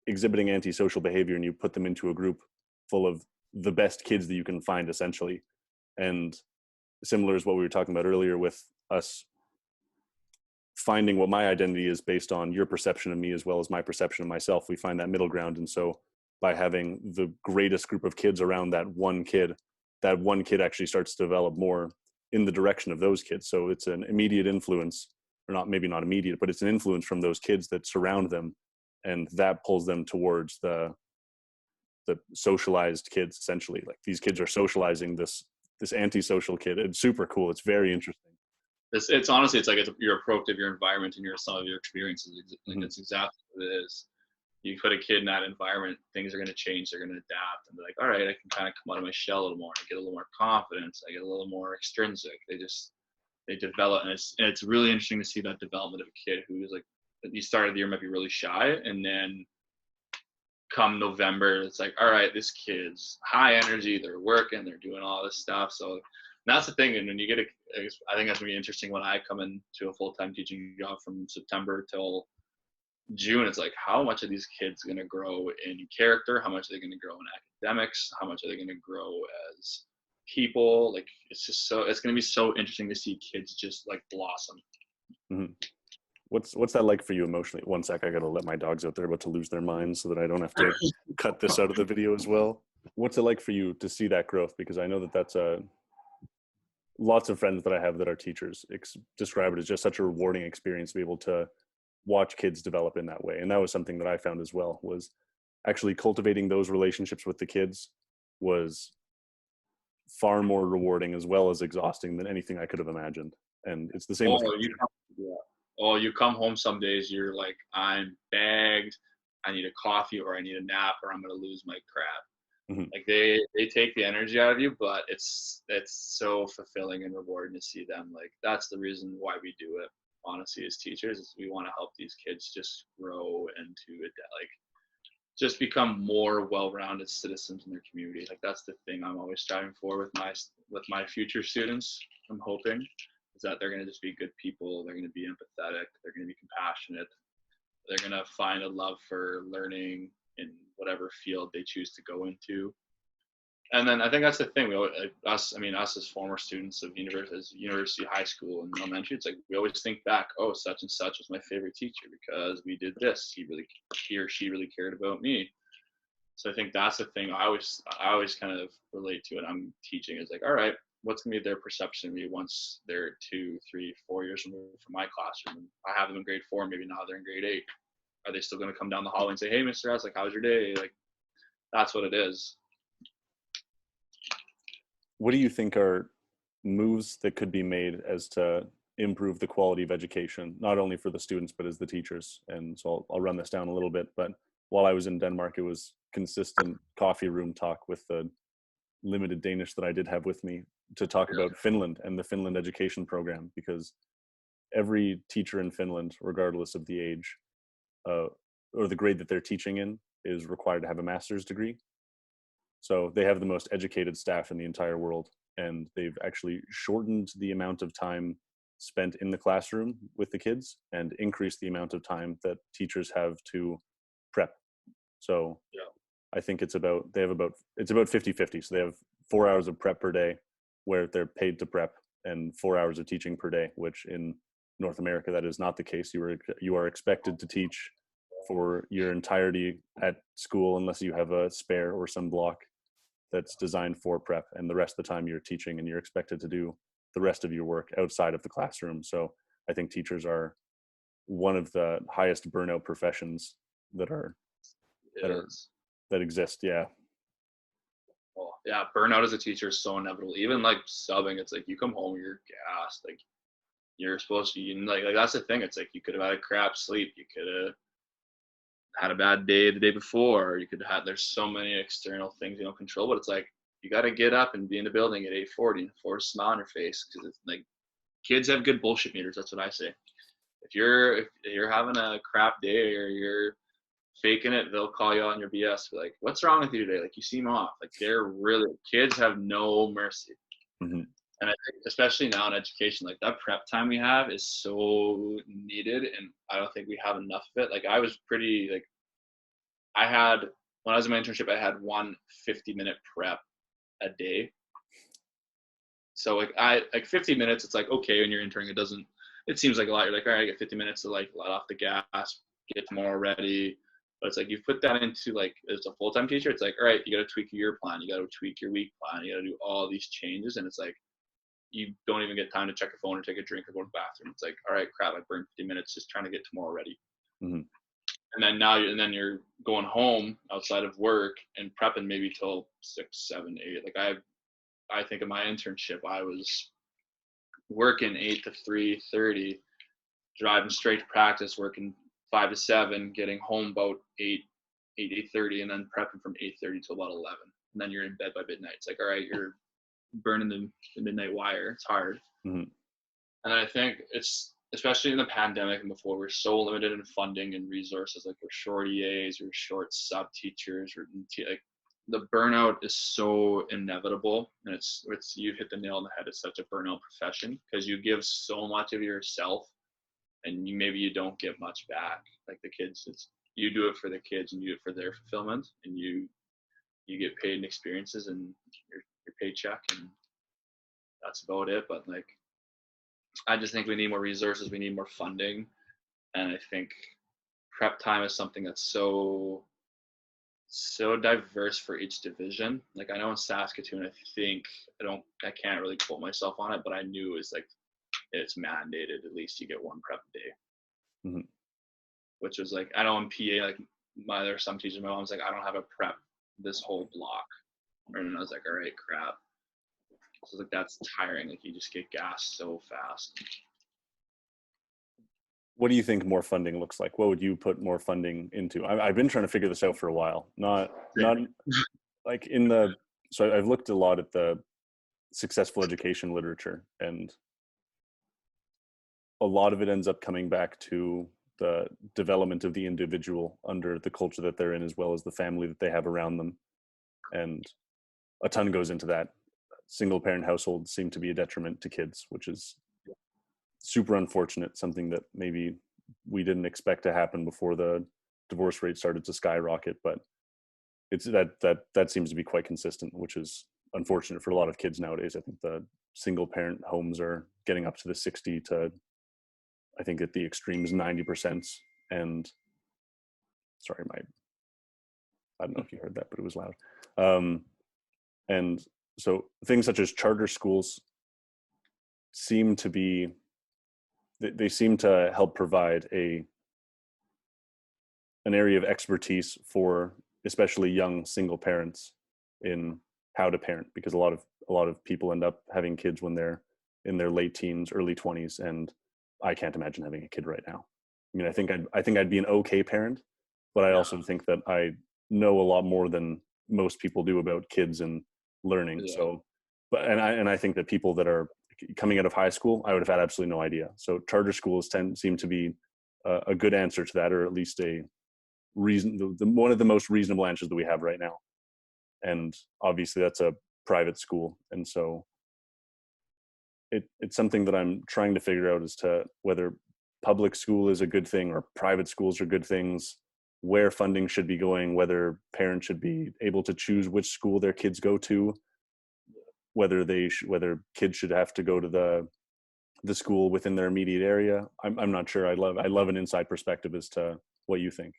exhibiting antisocial behavior and you put them into a group full of the best kids that you can find, essentially. And similar is what we were talking about earlier with us finding what my identity is based on your perception of me as well as my perception of myself. We find that middle ground. And so by having the greatest group of kids around that one kid actually starts to develop more in the direction of those kids. So it's an immediate influence, or not, maybe not immediate, but it's an influence from those kids that surround them. And that pulls them towards the socialized kids, essentially. Like these kids are socializing this antisocial kid. It's super cool. It's very interesting. It's honestly, it's like your approach of your environment and some of your experiences. Like it's exactly what it is. You put a kid in that environment, things are going to change. They're going to adapt and be like, all right, I can kind of come out of my shell a little more. I get a little more confidence. I get a little more extrinsic. They develop. And it's really interesting to see that development of a kid who is like, you started the year might be really shy, and then come November, it's like, all right, this kid's high energy, they're working, they're doing all this stuff. So that's the thing. And when you get I think that's gonna be interesting when I come into a full-time teaching job from September till June. It's like, how much are these kids gonna grow in character? How much are they gonna grow in academics? How much are they gonna grow as people? Like, it's gonna be so interesting to see kids just like blossom. Mm-hmm. What's that like for you emotionally? One sec, I gotta let my dogs out. They're about to lose their minds so that I don't have to cut this out of the video as well. What's it like for you to see that growth? Because I know that that's lots of friends that I have that are teachers describe it as just such a rewarding experience to be able to watch kids develop in that way. And that was something that I found as well, was actually cultivating those relationships with the kids was far more rewarding as well as exhausting than anything I could have imagined. And it's the same with you come home some days, you're like, I'm bagged, I need a coffee or I need a nap or I'm going to lose my crap. Mm-hmm. Like they take the energy out of you, but it's so fulfilling and rewarding to see them. Like that's the reason why we do it, honestly, as teachers, is we want to help these kids just grow into it, like just become more well-rounded citizens in their community. Like that's the thing I'm always striving for with my future students. I'm hoping is that they're going to just be good people. They're going to be empathetic. They're going to be compassionate. They're going to find a love for learning in whatever field they choose to go into. And then I think that's the thing. We always, like, us as former students of university, high school, and elementary, it's like we always think back. Oh, such and such was my favorite teacher because we did this. He or she really cared about me. So I think that's the thing. I always kind of relate to it. I'm teaching is like, all right, what's gonna be their perception of me once they're 2, 3, 4 years removed from my classroom? I have them in grade 4, maybe now they're in grade 8. Are they still gonna come down the hallway and say, hey, Mr. S, like, how's your day? Like, that's what it is. What do you think are moves that could be made as to improve the quality of education, not only for the students, but as the teachers? And so I'll run this down a little bit, but while I was in Denmark, it was consistent coffee room talk with the limited Danish that I did have with me to talk about Finland and the Finland education program, because every teacher in Finland, regardless of the age or the grade that they're teaching in, is required to have a master's degree. So they have the most educated staff in the entire world, and they've actually shortened the amount of time spent in the classroom with the kids and increased the amount of time that teachers have to prep. So I think it's about 50-50. So they have 4 hours of prep per day where they're paid to prep, and 4 hours of teaching per day, which in North America, that is not the case. You are expected to teach for your entirety at school unless you have a spare or some block that's designed for prep, and the rest of the time you're teaching, and you're expected to do the rest of your work outside of the classroom. So I think teachers are one of the highest burnout professions that exist. Yeah. Well, yeah, burnout as a teacher is so inevitable. Even like subbing, it's like you come home, you're gassed. Like you're supposed to, like that's the thing. It's like you could have had a crap sleep. You could have had a bad day the day before. You could have, there's so many external things you don't control, but it's like you got to get up and be in the building at 8:40 and force a smile on your face, because it's like kids have good bullshit meters. That's what I say. If you're having a crap day or you're faking it, they'll call you on your BS. Be like, what's wrong with you today? Like, you seem off. Like, kids have no mercy. Mm-hmm. And I think, especially now in education, like that prep time we have is so needed, and I don't think we have enough of it. Like, I was pretty like, when I was in my internship, I had one 50-minute prep a day. So like 50 minutes, it's like, okay, when you're interning, it seems like a lot. You're like, all right, I get 50 minutes to like let off the gas, get tomorrow ready. But it's like you put that into like, as a full-time teacher, it's like, all right, you got to tweak your year plan, you got to tweak your week plan, you got to do all these changes, and it's like you don't even get time to check your phone or take a drink or go to the bathroom. It's like, all right, crap, I burned 50 minutes just trying to get tomorrow ready. Mm-hmm. And then you're going home outside of work and prepping maybe till 6, 7, 8. Like I think of my internship, I was working 8 to 3:30, driving straight to practice, working 5 to 7, getting home about 8:30, and then prepping from 8:30 to about 11. And then you're in bed by midnight. It's like, all right, you're burning the midnight wire. It's hard. Mm-hmm. And I think it's, especially in the pandemic and before, we're so limited in funding and resources. Like, we're short EAs, we're short sub teachers, like the burnout is so inevitable, and it's you've hit the nail on the head. It's such a burnout profession because you give so much of yourself, and maybe you don't get much back. Like the kids, you do it for the kids and you do it for their fulfillment, and you get paid in experiences and your paycheck, and that's about it. But like, I just think we need more resources, we need more funding, and I think prep time is something that's so diverse for each division. Like, I know in Saskatoon, I can't really quote myself on it, but I knew it's like it's mandated at least you get one prep a day. Mm-hmm. Which was like, I know in PA, like there's some teachers, my mom's like, I don't have a prep this whole block, and I was like, all right, crap. So like, that's tiring. Like, you just get gassed so fast. What do you think more funding looks like? What would you put more funding into? I've been trying to figure this out for a while. Not like so I've looked a lot at the successful education literature, and a lot of it ends up coming back to the development of the individual under the culture that they're in, as well as the family that they have around them. And a ton goes into that. Single parent households seem to be a detriment to kids, which is super unfortunate, something that maybe we didn't expect to happen before the divorce rate started to skyrocket. But it's that seems to be quite consistent, which is unfortunate for a lot of kids nowadays. I think the single parent homes are getting up to the 60 to, I think at the extremes, 90%. And sorry, I don't know if you heard that, but it was loud. And so things such as charter schools seem to be, they seem to help provide an area of expertise for especially young single parents in how to parent, because a lot of people end up having kids when they're in their late teens, early 20s, and I can't imagine having a kid right now. I mean, I think I'd be an okay parent, but I also think that I know a lot more than most people do about kids and learning. Yeah. So, I think that people that are coming out of high school, I would have had absolutely no idea. So charter schools seem to be a good answer to that, or at least a reason, one of the most reasonable answers that we have right now. And obviously that's a private school, and so it's something that I'm trying to figure out as to whether public school is a good thing or private schools are good things, where funding should be going, whether parents should be able to choose which school their kids go to, whether whether kids should have to go to the school within their immediate area. I'm not sure. I love an inside perspective as to what you think.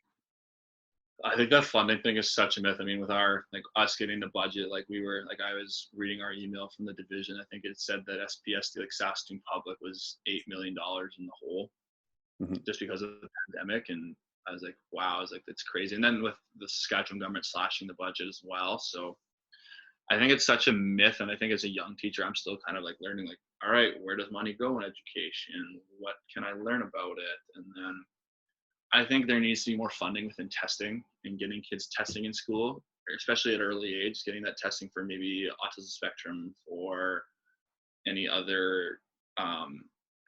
I think that funding thing is such a myth. I mean, with our us getting the budget, I was reading our email from the division. I think it said that SPSD, Saskatoon Public, was $8 million in the hole, just because of the pandemic. And I was like, wow, I was like, that's crazy. And then with the Saskatchewan government slashing the budget as well. So I think it's such a myth. And I think as a young teacher, I'm still kind of learning, all right, where does money go in education? What can I learn about it? And then I think there needs to be more funding within testing and getting kids testing in school, especially at early age, getting that testing for maybe autism spectrum or any other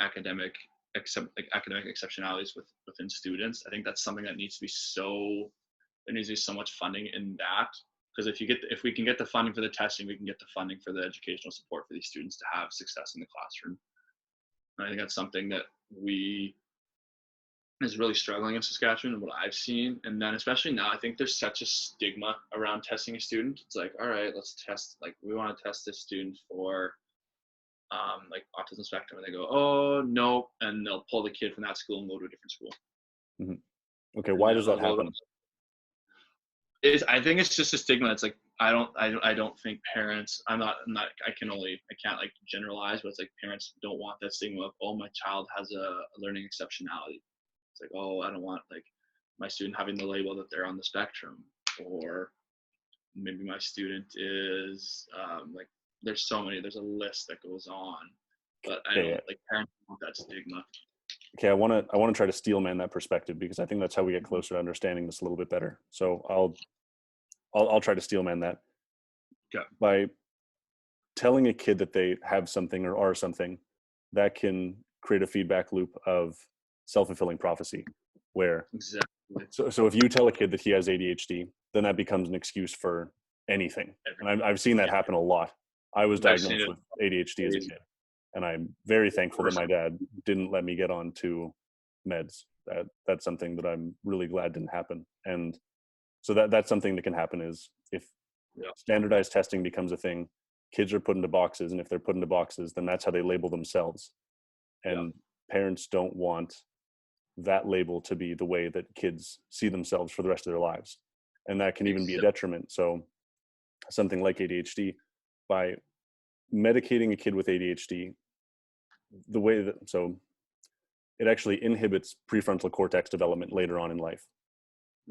academic exceptionalities within students. I think that's something that needs to be there needs to be so much funding in that, because if we can get the funding for the testing, we can get the funding for the educational support for these students to have success in the classroom. And I think that's something that is really struggling in Saskatchewan and what I've seen. And then especially now, I think there's such a stigma around testing a student. It's all right, let's test, we want to test this student for autism spectrum. And they go, oh, no. And they'll pull the kid from that school and go to a different school. Mm-hmm. Okay. Why does that happen? I think it's just a stigma. It's I don't think parents, I can't generalize, but it's parents don't want that stigma of, oh, my child has a learning exceptionality. It's oh, I don't want my student having the label that they're on the spectrum, or maybe my student is there's a list that goes on, but I don't parents want that stigma. Okay, I want to try to steelman that perspective, because I think that's how we get closer to understanding this a little bit better. So I'll try to steelman that. Okay. By telling a kid that they have something or are something, that can create a feedback loop of self-fulfilling prophecy, where exactly. So if you tell a kid that he has ADHD, then that becomes an excuse for anything. And I've seen that happen a lot. I was diagnosed with ADHD as a kid, and I'm very thankful that my dad didn't let me get on to meds. That's something that I'm really glad didn't happen. And so that's something that can happen, is if standardized testing becomes a thing, kids are put into boxes, and if they're put into boxes, then that's how they label themselves. And parents don't want that label to be the way that kids see themselves for the rest of their lives. And that can even be a detriment. So something like ADHD, by medicating a kid with ADHD, so it actually inhibits prefrontal cortex development later on in life.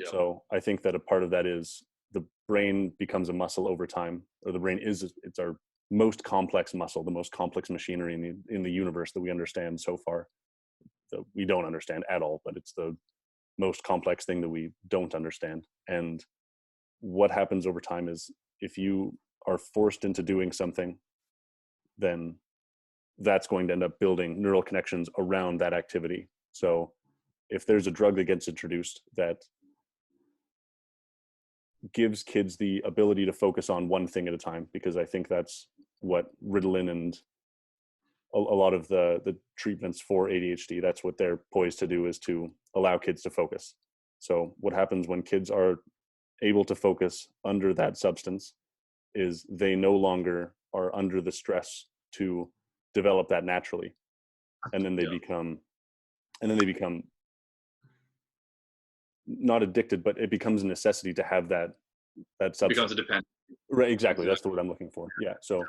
So I think that a part of that is the brain becomes a muscle over time, or the brain it's our most complex muscle, the most complex machinery in the universe that we understand so far. That we don't understand at all, but it's the most complex thing that we don't understand. And what happens over time is, if you are forced into doing something, then that's going to end up building neural connections around that activity. So if there's a drug that gets introduced that gives kids the ability to focus on one thing at a time, because I think that's what Ritalin and a lot of the treatments for ADHD, that's what they're poised to do, is to allow kids to focus. So what happens when kids are able to focus under that substance is they no longer are under the stress to develop that naturally. And then they become not addicted, but it becomes a necessity to have that substance. It becomes a dependent. Right, exactly. That's the word I'm looking for. Yeah. So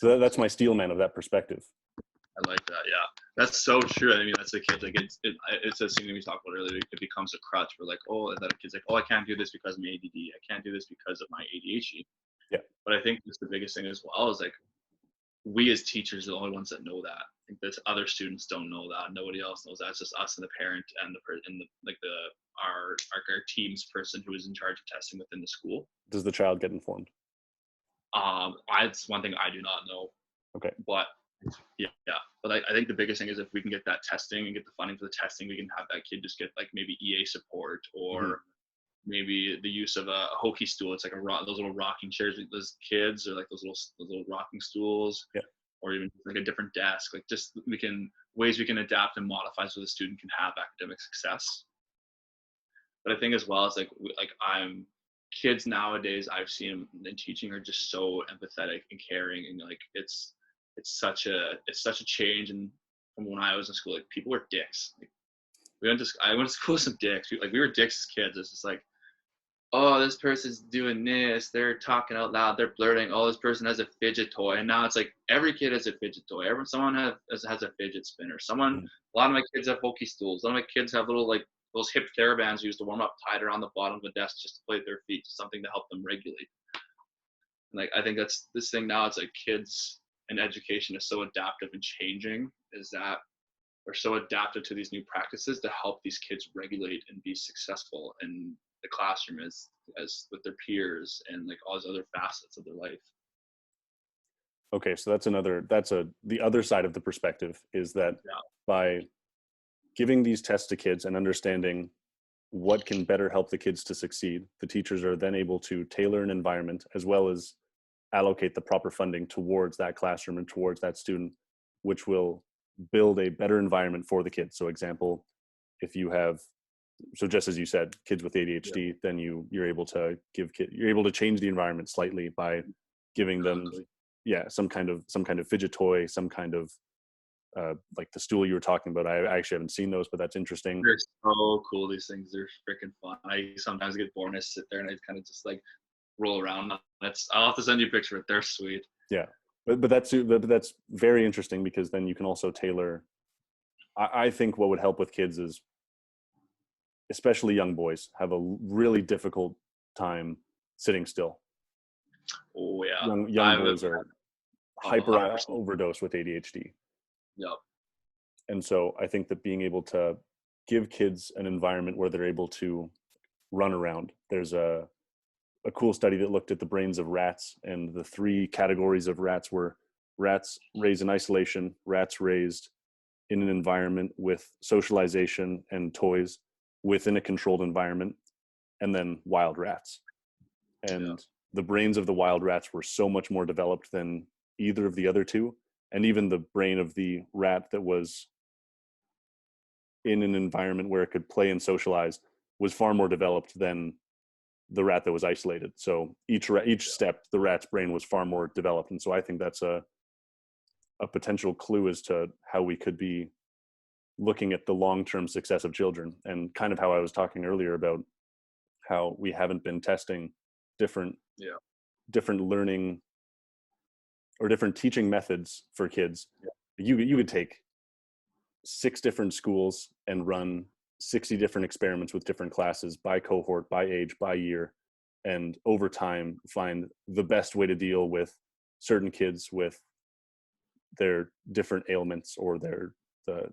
that's my steel man of that perspective. I like that. Yeah, that's so true. I mean, that's the kid. Like it's a thing we talked about earlier. It becomes a crutch. We're like, oh, and that kid's like, oh, I can't do this because of my ADD. I can't do this because of my ADHD. Yeah. But I think that's the biggest thing as well is like, we as teachers are the only ones that know that. I think that other students don't know that. Nobody else knows that. It's just us and the parent and our team's person who is in charge of testing within the school. Does the child get informed? It's one thing I do not know. Okay. But yeah. But I think the biggest thing is if we can get that testing and get the funding for the testing, we can have that kid just get like maybe EA support or maybe the use of a hokey stool. It's like those little rocking chairs with those kids, or like those little rocking stools, or even like a different desk. Like just ways we can adapt and modify so the student can have academic success. But I think as well as kids nowadays, I've seen them in teaching are just so empathetic and caring, and like it's such a change. And from when I was in school, like people were dicks. Like I went to school with some dicks. We were dicks as kids. It's just like, oh, this person's doing this. They're talking out loud. They're blurting. Oh, this person has a fidget toy. And now it's like every kid has a fidget toy. Someone has a fidget spinner. A lot of my kids have hokey stools. A lot of my kids have little like those hip TheraBands used to warm up, tied around the bottom of the desk just to play with their feet, something to help them regulate. Like I think that's this thing now. It's like kids and education is so adaptive and changing. Is that we're so adaptive to these new practices to help these kids regulate and be successful in the classroom as with their peers and like all these other facets of their life. Okay, so the other side of the perspective is that by giving these tests to kids and understanding what can better help the kids to succeed, the teachers are then able to tailor an environment as well as allocate the proper funding towards that classroom and towards that student, which will build a better environment for the kids. So example, if you have, so just as you said, kids with ADHD, then you're able to change the environment slightly by giving them, some kind of fidget toy, some kind of like the stool you were talking about. I actually haven't seen those, but that's interesting. They're so cool. These things, they're freaking fun. I sometimes get bored and I sit there and I kind of just like roll around. I'll have to send you a picture of it. They're sweet. Yeah. But that's very interesting because then you can also tailor. I think what would help with kids is, especially young boys, have a really difficult time sitting still. Oh yeah, young boys are hyper overdose with ADHD. Yep. And so I think that being able to give kids an environment where they're able to run around. There's a cool study that looked at the brains of rats, and the 3 categories of rats were rats raised in isolation, rats raised in an environment with socialization and toys within a controlled environment, and then wild rats. And the brains of the wild rats were so much more developed than either of the other 2. And even the brain of the rat that was in an environment where it could play and socialize was far more developed than the rat that was isolated. So each step, the rat's brain was far more developed. And so I think that's a potential clue as to how we could be looking at the long-term success of children, and kind of how I was talking earlier about how we haven't been testing different learning or different teaching methods for kids. You would take 6 different schools and run 60 different experiments with different classes by cohort, by age, by year, and over time find the best way to deal with certain kids with their different ailments or the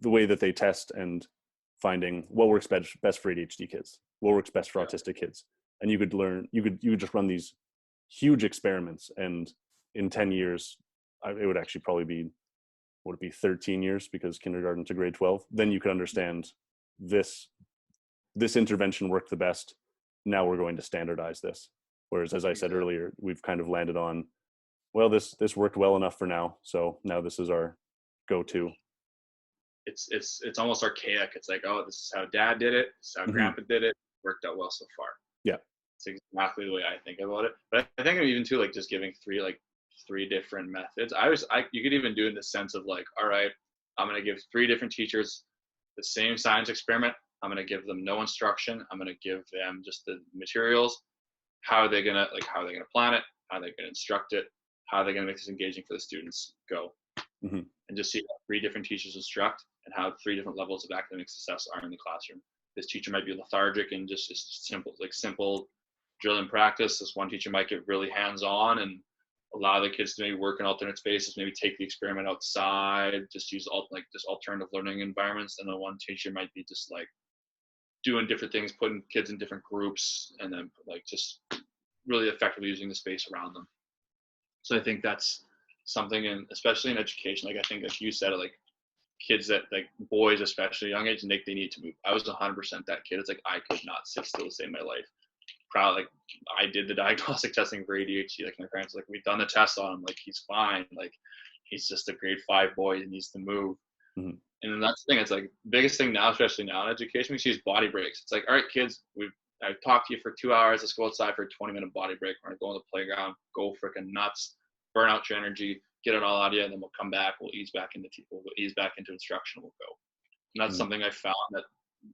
way that they test, and finding what works best for ADHD kids, what works best for autistic kids. And you could just run these huge experiments, and in 10 years, it would actually probably be, would it be 13 years because kindergarten to grade 12, then you could understand this intervention worked the best. Now we're going to standardize this. Whereas, as I said earlier, we've kind of landed on, well, this worked well enough for now, so now this is our go-to. It's almost archaic. It's like, oh, this is how Dad did it. This is how Grandpa did it. Worked out well so far. Yeah. It's exactly the way I think about it. But I think even too, like just giving three different methods. You could even do it in the sense of like, all right, I'm going to give 3 different teachers the same science experiment. I'm going to give them no instruction. I'm going to give them just the materials. How are they going to plan it? How are they going to instruct it? How are they going to make this engaging for the students? Go. Mm-hmm. And just see how 3 different teachers instruct and how 3 different levels of academic success are in the classroom. This teacher might be lethargic and just simple drill and practice. This one teacher might get really hands-on and allow the kids to maybe work in alternate spaces, maybe take the experiment outside, just use just alternative learning environments. And then one teacher might be just like doing different things, putting kids in different groups, and then like just really effectively using the space around them. So I think that's something, and especially in education, like I think like you said, like kids that like boys, especially young age, they need to move. I was 100% that kid. It's like I could not sit still to save my life. Proud, like I did the diagnostic testing for ADHD. Like my parents, like we've done the test on him. Like he's fine. Like he's just a grade 5 boy. He needs to move. Mm-hmm. And then that's the thing. It's like biggest thing now, especially now in education, we see is body breaks. It's like, all right, kids, I've talked to you for 2 hours. Let's go outside for a 20-minute body break. We're gonna go on the playground, go freaking nuts, burn out your energy, get it all out of you, and then we'll come back. We'll ease back into instruction. We'll go. And that's something I found that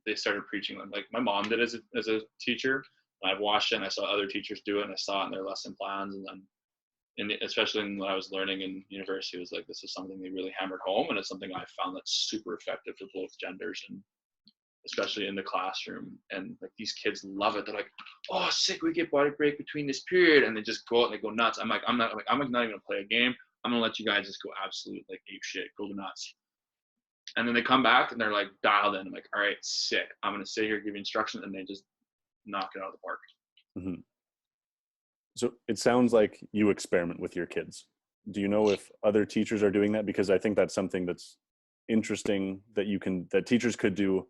they started preaching on. Like my mom did as a teacher. I've watched it and I saw other teachers do it and I saw it in their lesson plans. And then, especially when I was learning in university, it was like, this is something they really hammered home. And it's something I found that's super effective for both genders and especially in the classroom. And like these kids love it. They're like, oh, sick, we get body break between this period. And they just go out and they go nuts. I'm not even gonna play a game. I'm gonna let you guys just go absolute like ape shit, go nuts. And then they come back and they're like dialed in. I'm like, all right, sick. I'm gonna sit here, give you instruction, and they just knock it out of the park. Mm-hmm. So it sounds like you experiment with your kids. Do you know if other teachers are doing that? Because I think that's something that's interesting that teachers could do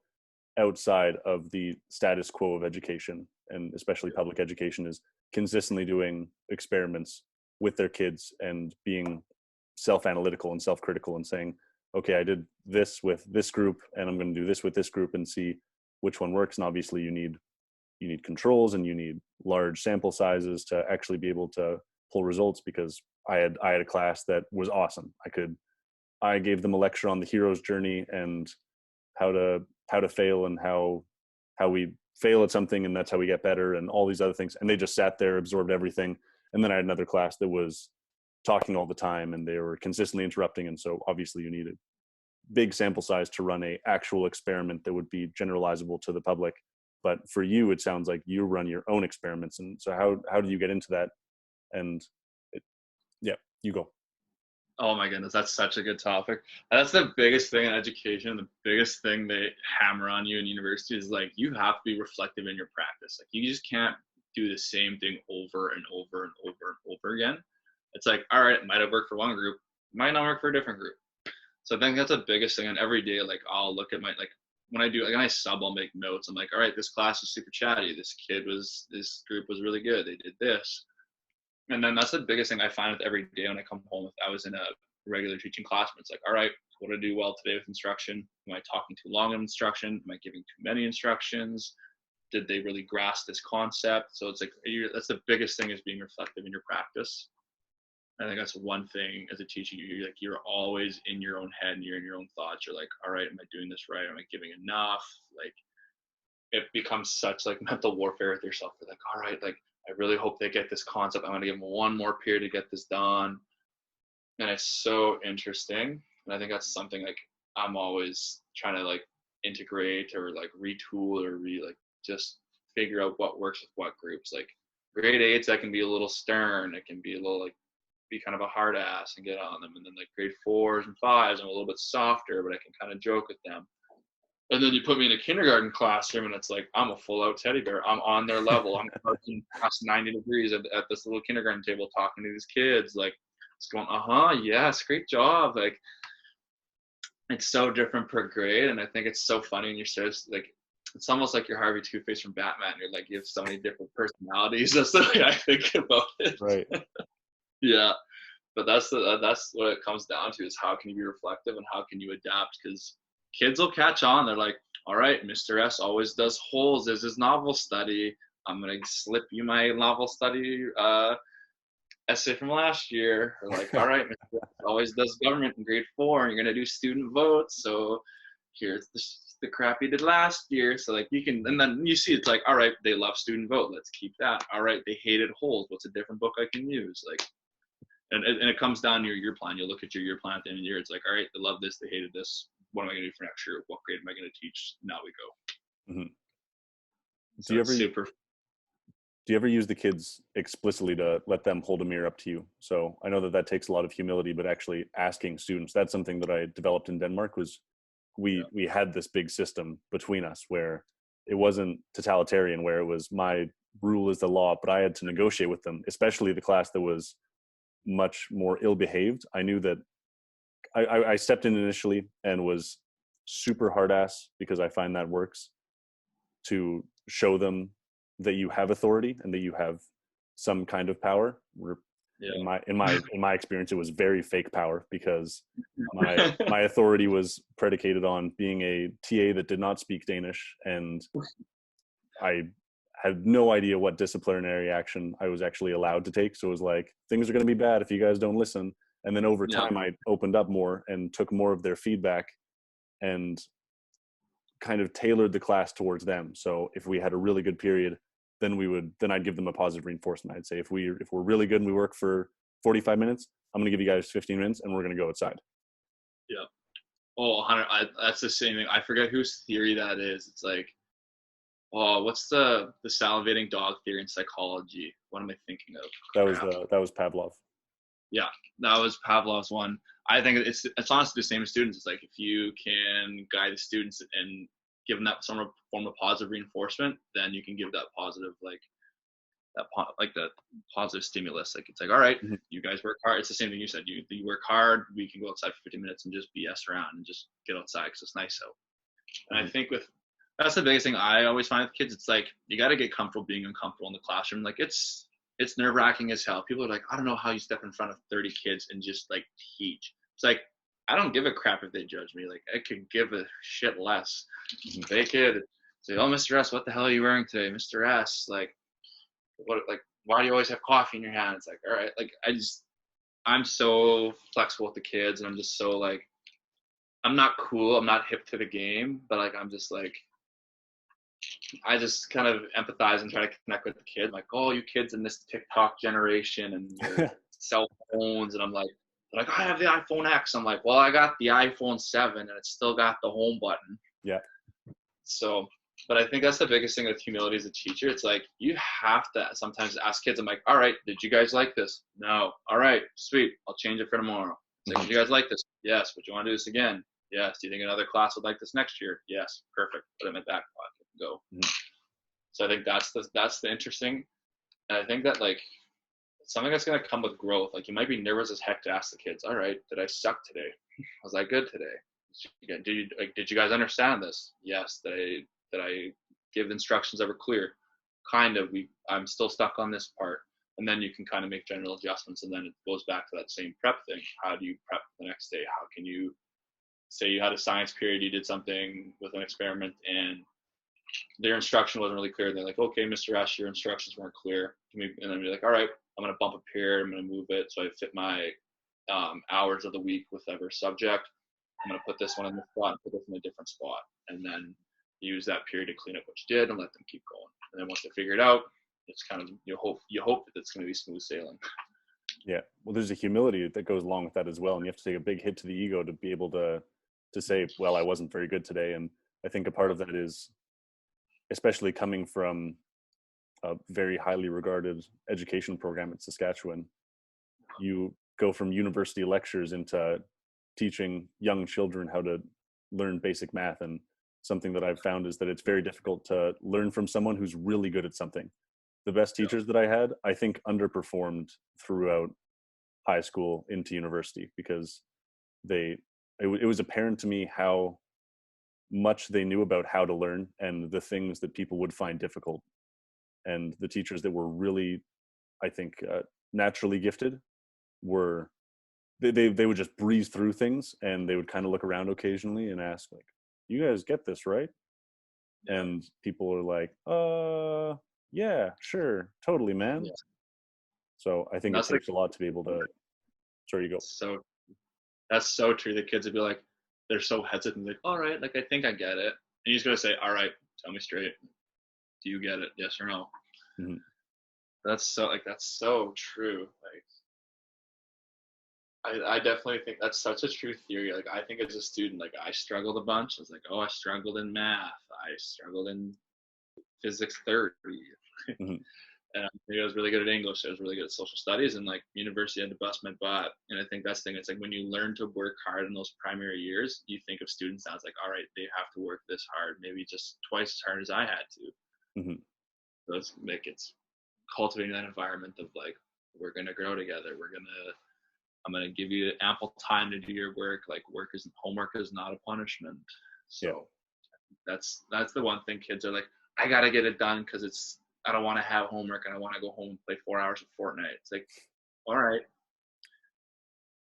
outside of the status quo of education, and especially public education, is consistently doing experiments with their kids and being self-analytical and self-critical and saying, okay, I did this with this group and I'm going to do this with this group and see which one works. And obviously you need controls and you need large sample sizes to actually be able to pull results, because I had a class that was awesome. I gave them a lecture on the hero's journey and how to fail and how we fail at something and that's how we get better and all these other things. And they just sat there, absorbed everything. And then I had another class that was talking all the time and they were consistently interrupting. And so obviously you needed big sample size to run a actual experiment that would be generalizable to the public. But for you, it sounds like you run your own experiments. And so how do you get into that? And you go. Oh my goodness, that's such a good topic. That's the biggest thing in education. The biggest thing they hammer on you in university is like, you have to be reflective in your practice. Like you just can't do the same thing over and over and over and over again. It's like, all right, it might have worked for one group, it might not work for a different group. So I think that's the biggest thing. And every day, like I'll look at when I sub, I'll make notes. I'm like, all right, this class was super chatty. This group was really good. They did this. And then that's the biggest thing I find with every day when I come home. I was in a regular teaching class, but it's like, all right, what did I do well today with instruction? Am I talking too long in instruction? Am I giving too many instructions? Did they really grasp this concept? So it's like, that's the biggest thing, is being reflective in your practice. I think that's one thing as a teacher, you're always in your own head and you're in your own thoughts. You're like, all right, am I doing this right? Am I giving enough? Like it becomes such like mental warfare with yourself. You're like, all right, like I really hope they get this concept. I'm going to give them one more period to get this done. And it's so interesting. And I think that's something like I'm always trying to like integrate or like retool or just figure out what works with what groups. Like grade 8s, I can be a little stern. It can be a little like be kind of a hard ass and get on them. And then like grade 4s and 5s, I'm a little bit softer, but I can kind of joke with them. And then you put me in a kindergarten classroom and it's like, I'm a full out teddy bear. I'm on their level. I'm crouching past 90 degrees at this little kindergarten table talking to these kids. Like it's going, yes, great job. Like it's so different per grade. And I think it's so funny. And you're so like, it's almost like you're Harvey Two-Face from Batman. You're like, you have so many different personalities. That's the way I think about it. Right. Yeah. But that's what it comes down to, is how can you be reflective and how can you adapt? Because kids will catch on. They're like, all right, Mr. S always does holes as his novel study. I'm gonna slip you my novel study essay from last year. Or like, all right, Mr. always does government in grade 4, and you're gonna do student votes. So here's the crap you did last year. So like you can, and then you see it's like, all right, they love student vote. Let's keep that. All right, they hated holes. What's a different book I can use? Like, and it comes down to your year plan. You'll look at your year plan at the end of the year. It's like, all right, they love this, they hated this. What am I gonna do for next year? What grade am I gonna teach? Now we go. Mm-hmm. So it's super. Do you ever use the kids explicitly to let them hold a mirror up to you? So I know that takes a lot of humility, but actually asking students, that's something that I developed in Denmark, was we had this big system between us where it wasn't totalitarian, where it was my rule is the law, but I had to negotiate with them, especially the class that was much more ill-behaved. I knew that I stepped in initially and was super hard ass, because I find that works, to show them that you have authority and that you have some kind of power. In my experience, it was very fake power, because my authority was predicated on being a TA that did not speak Danish, and I had no idea what disciplinary action I was actually allowed to take. So it was like, things are going to be bad if you guys don't listen. And then over time, I opened up more and took more of their feedback and kind of tailored the class towards them. So if we had a really good period, then I'd give them a positive reinforcement. I'd say, if we're really good and we work for 45 minutes, I'm going to give you guys 15 minutes and we're going to go outside. Yeah. Oh, Hunter, that's the same thing. I forget whose theory that is. It's like, oh, what's the salivating dog theory in psychology? What am I thinking of? That was Pavlov. Yeah, that was Pavlov's one. I think it's honestly the same as students. It's like, if you can guide the students and give them that some form of positive reinforcement, then you can give that positive, the positive stimulus. Like, it's like, all right, you guys work hard. It's the same thing you said. You work hard. We can go outside for 50 minutes and just BS around and just get outside because it's nice out. And I think that's the biggest thing I always find with kids. It's like, you got to get comfortable being uncomfortable in the classroom. Like, it's nerve-wracking as hell. People are like, I don't know how you step in front of 30 kids and just like teach. It's like, I don't give a crap if they judge me. Like, I could give a shit less. They could say, oh, Mr. S, what the hell are you wearing today? Mr. S, like, why do you always have coffee in your hand? It's like, all right, like, I'm so flexible with the kids, and I'm just so like, I'm not cool, I'm not hip to the game, but like, I'm just like, I just kind of empathize and try to connect with the kids. Like, oh, you kids in this TikTok generation and your cell phones, and I'm like, I have the iPhone X. I'm like, well, I got the iPhone 7 and it's still got the home button. Yeah. So, but I think that's the biggest thing with humility as a teacher. It's like, you have to sometimes ask kids, I'm like, all right, did you guys like this? No. All right, sweet. I'll change it for tomorrow. It's like, did you guys like this? Yes. Would you want to do this again? Yes. Do you think another class would like this next year? Yes. Perfect. Put them in that pocket. Go. So I think that's the interesting. And I think that, like, something that's going to come with growth. Like, you might be nervous as heck to ask the kids, all right, did I suck today? Was I good today? Did you guys understand this? Yes. Did I give instructions that were clear? Kind of. I'm still stuck on this part. And then you can kind of make general adjustments. And then it goes back to that same prep thing. How do you prep the next day? How can you say you had a science period, you did something with an experiment, and their instruction wasn't really clear. And they're like, okay, Mr. S, your instructions weren't clear. And then be like, all right, I'm going to bump a period. I'm going to move it so I fit my hours of the week with every subject. I'm going to put this one in this spot and put this in a different spot. And then use that period to clean up what you did and let them keep going. And then once they figure it out, it's kind of, you hope that it's going to be smooth sailing. Yeah. Well, there's a humility that goes along with that as well. And you have to take a big hit to the ego to be able to say, well, I wasn't very good today. And I think a part of that is, especially coming from a very highly regarded education program at Saskatchewan, you go from university lectures into teaching young children how to learn basic math. And something that I've found is that it's very difficult to learn from someone who's really good at something. The best teachers that I had, I think, underperformed throughout high school into university, because it was apparent to me how much they knew about how to learn and the things that people would find difficult. And the teachers that were really, I think, naturally gifted were, they would just breeze through things, and they would kind of look around occasionally and ask, like, you guys get this, right? And people are like, Yeah, sure, totally, man. Yeah. So I think And it that's like takes a lot to be able to. Sorry, you go. so that's so true. The kids would be like, they're so hesitant, like, all right, like I think I get it. And you just gotta say, all right, tell me straight. Do you get it? Yes or no? Hmm. That's so true. Like I definitely think that's such a true theory. Like I think as a student, like I struggled a bunch. I was like, oh, I struggled in math. I struggled in physics 30. Hmm. And maybe I was really good at English. I was really good at social studies, and like university had to bust my butt. And I think that's the thing. It's like when you learn to work hard in those primary years, you think of students now. It's like, all right, they have to work this hard, maybe just twice as hard as I had to. Hmm. So it's cultivating that environment of like, we're gonna grow together. I'm gonna give you ample time to do your work. Like homework is not a punishment. Yeah. So that's the one thing kids are like, I gotta get it done because I don't want to have homework and I want to go home and play 4 hours of Fortnite. It's like, all right,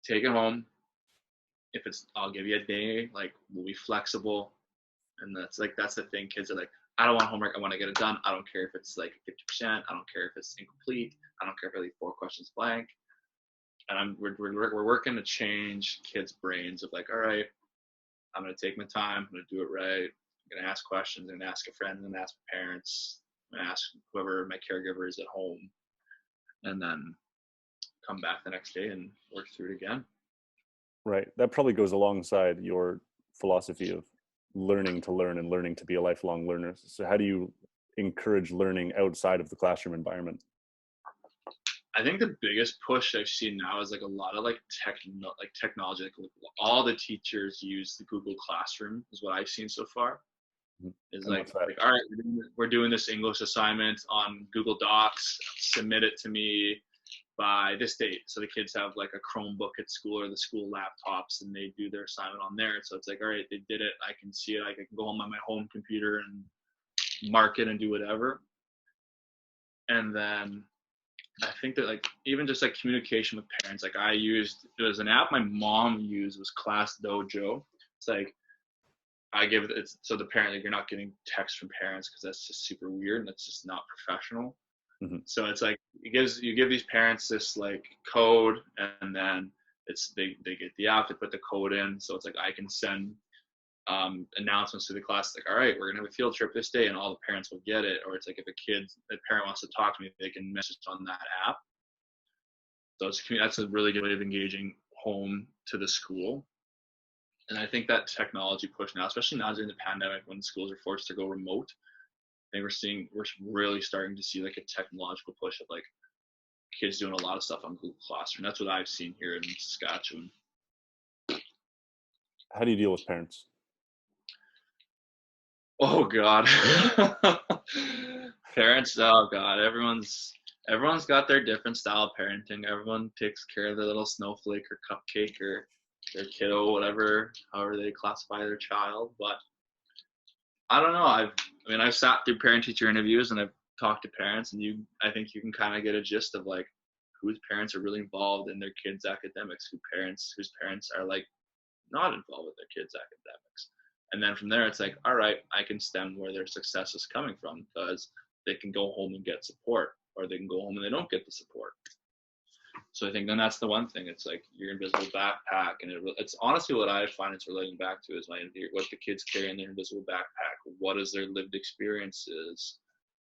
take it home. I'll give you a day. Like, we'll be flexible. And that's the thing. Kids are like, I don't want homework. I want to get it done. I don't care if it's like 50%. I don't care if it's incomplete. I don't care if I leave 4 questions blank. And we're working to change kids' brains of like, all right, I'm gonna take my time. I'm gonna do it right. I'm gonna ask questions. I'm gonna ask a friend. I'm gonna ask my parents. I'm gonna ask whoever my caregiver is at home, and then come back the next day and work through it again. Right. That probably goes alongside your philosophy of learning to learn and learning to be a lifelong learner. So how do you encourage learning outside of the classroom environment? I think the biggest push I've seen now is like a lot of like technology. Like all the teachers use the Google Classroom is what I've seen so far. Is And what's that? like all right, we're doing this English assignment on Google Docs. Submit it to me by this date. So the kids have like a Chromebook at school or the school laptops, and they do their assignment on there. So it's like, all right, they did it. I can see it. I can go home on my home computer and mark it and do whatever. And then I think that like even just like communication with parents, like it was an app my mom used, was Class Dojo. It's like I give it so the parent, like, you're not getting text from parents because that's just super weird and that's just not professional. Mm-hmm. So it's like you give these parents this like code, and then they get the app, they put the code in. So it's like I can send announcements to the class like, all right, we're gonna have a field trip this day, and all the parents will get it. Or it's like if a parent wants to talk to me, they can message on that app. So that's a really good way of engaging home to the school. And I think that technology push now, especially now during the pandemic when schools are forced to go remote, I think we're really starting to see like a technological push of like kids doing a lot of stuff on Google Classroom. That's what I've seen here in Saskatchewan. How do you deal with parents? Oh God, parents. Oh God, everyone's got their different style of parenting. Everyone takes care of their little snowflake or cupcake or their kiddo, however they classify their child. But I don't know. I've sat through parent-teacher interviews and I've talked to parents, and I think you can kind of get a gist of like whose parents are really involved in their kids' academics, whose parents are like not involved with their kids' academics. And then from there, it's like, all right, I can stem where their success is coming from because they can go home and get support, or they can go home and they don't get the support. So I think then that's the one thing. It's like your invisible backpack, and it's honestly what I find it's relating back to is what the kids carry in their invisible backpack. What is their lived experiences?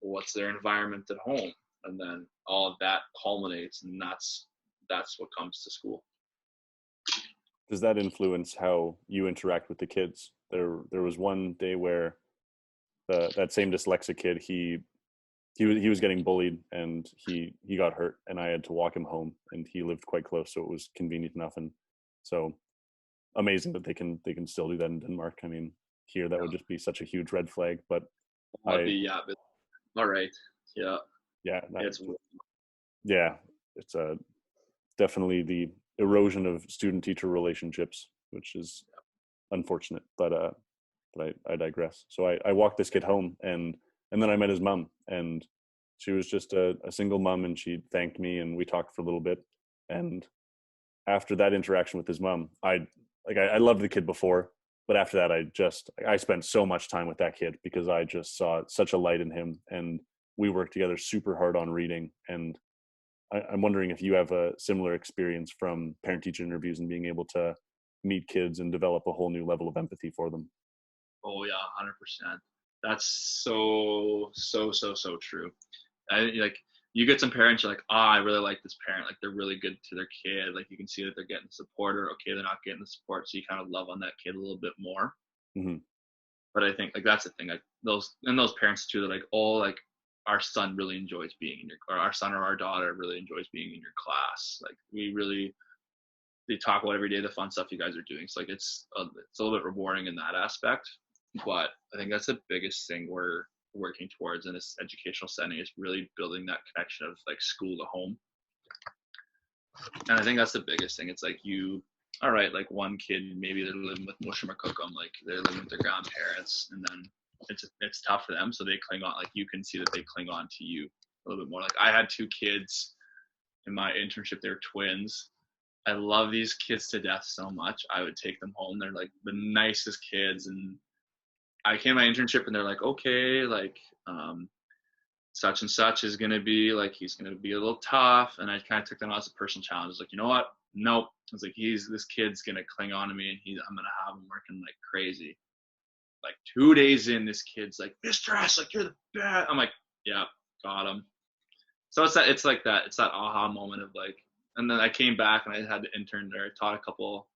What's their environment at home? And then all of that culminates, and that's what comes to school. Does that influence how you interact with the kids? There was one day where that same dyslexic kid, he was getting bullied and he got hurt, and I had to walk him home, and he lived quite close, so it was convenient enough. And so amazing that they can still do that in Denmark. I mean, here that would just be such a huge red flag. But But all right, yeah, yeah, it's it's definitely the erosion of student-teacher relationships, which is unfortunate. But I digress. So I walked this kid home, and then I met his mom, and she was just a single mom, and she thanked me, and we talked for a little bit. And after that interaction with his mom, I loved the kid before, but after that, I spent so much time with that kid because I just saw such a light in him, and we work together super hard on reading, and I'm wondering if you have a similar experience from parent-teacher interviews and being able to meet kids and develop a whole new level of empathy for them. Oh yeah, 100%. That's so true. Like you get some parents, you're like, I really like this parent. Like they're really good to their kid. Like you can see that they're getting support, or okay, they're not getting the support. So you kind of love on that kid a little bit more. Mm-hmm. But I think like that's the thing. Like those parents too, they're like, oh, like our son really enjoys being in or our son or our daughter really enjoys being in your class. Like they talk about every day the fun stuff you guys are doing. So like it's a little bit rewarding in that aspect. But I think that's the biggest thing we're working towards in this educational setting, is really building that connection of like school to home. And I think that's the biggest thing. It's like all right, like one kid, maybe they're living with Mushroom or Cookum, like they're living with their grandparents, and then it's tough for them. So they cling on, like you can see that they cling on to you a little bit more. Like I had 2 kids in my internship, they're twins. I love these kids to death so much. I would take them home. They're like the nicest kids. And I came to my internship and they're like, okay, like such and such is going to be like, he's going to be a little tough. And I kind of took them as a personal challenge. I was like, you know what? Nope. I was like, this kid's going to cling on to me, and I'm going to have him working like crazy. Like 2 days in, this kid's like, Mr. S, like you're the best. I'm like, yeah, got him. So it's like that. It's that aha moment of like, and then I came back and I had to intern there. I taught a couple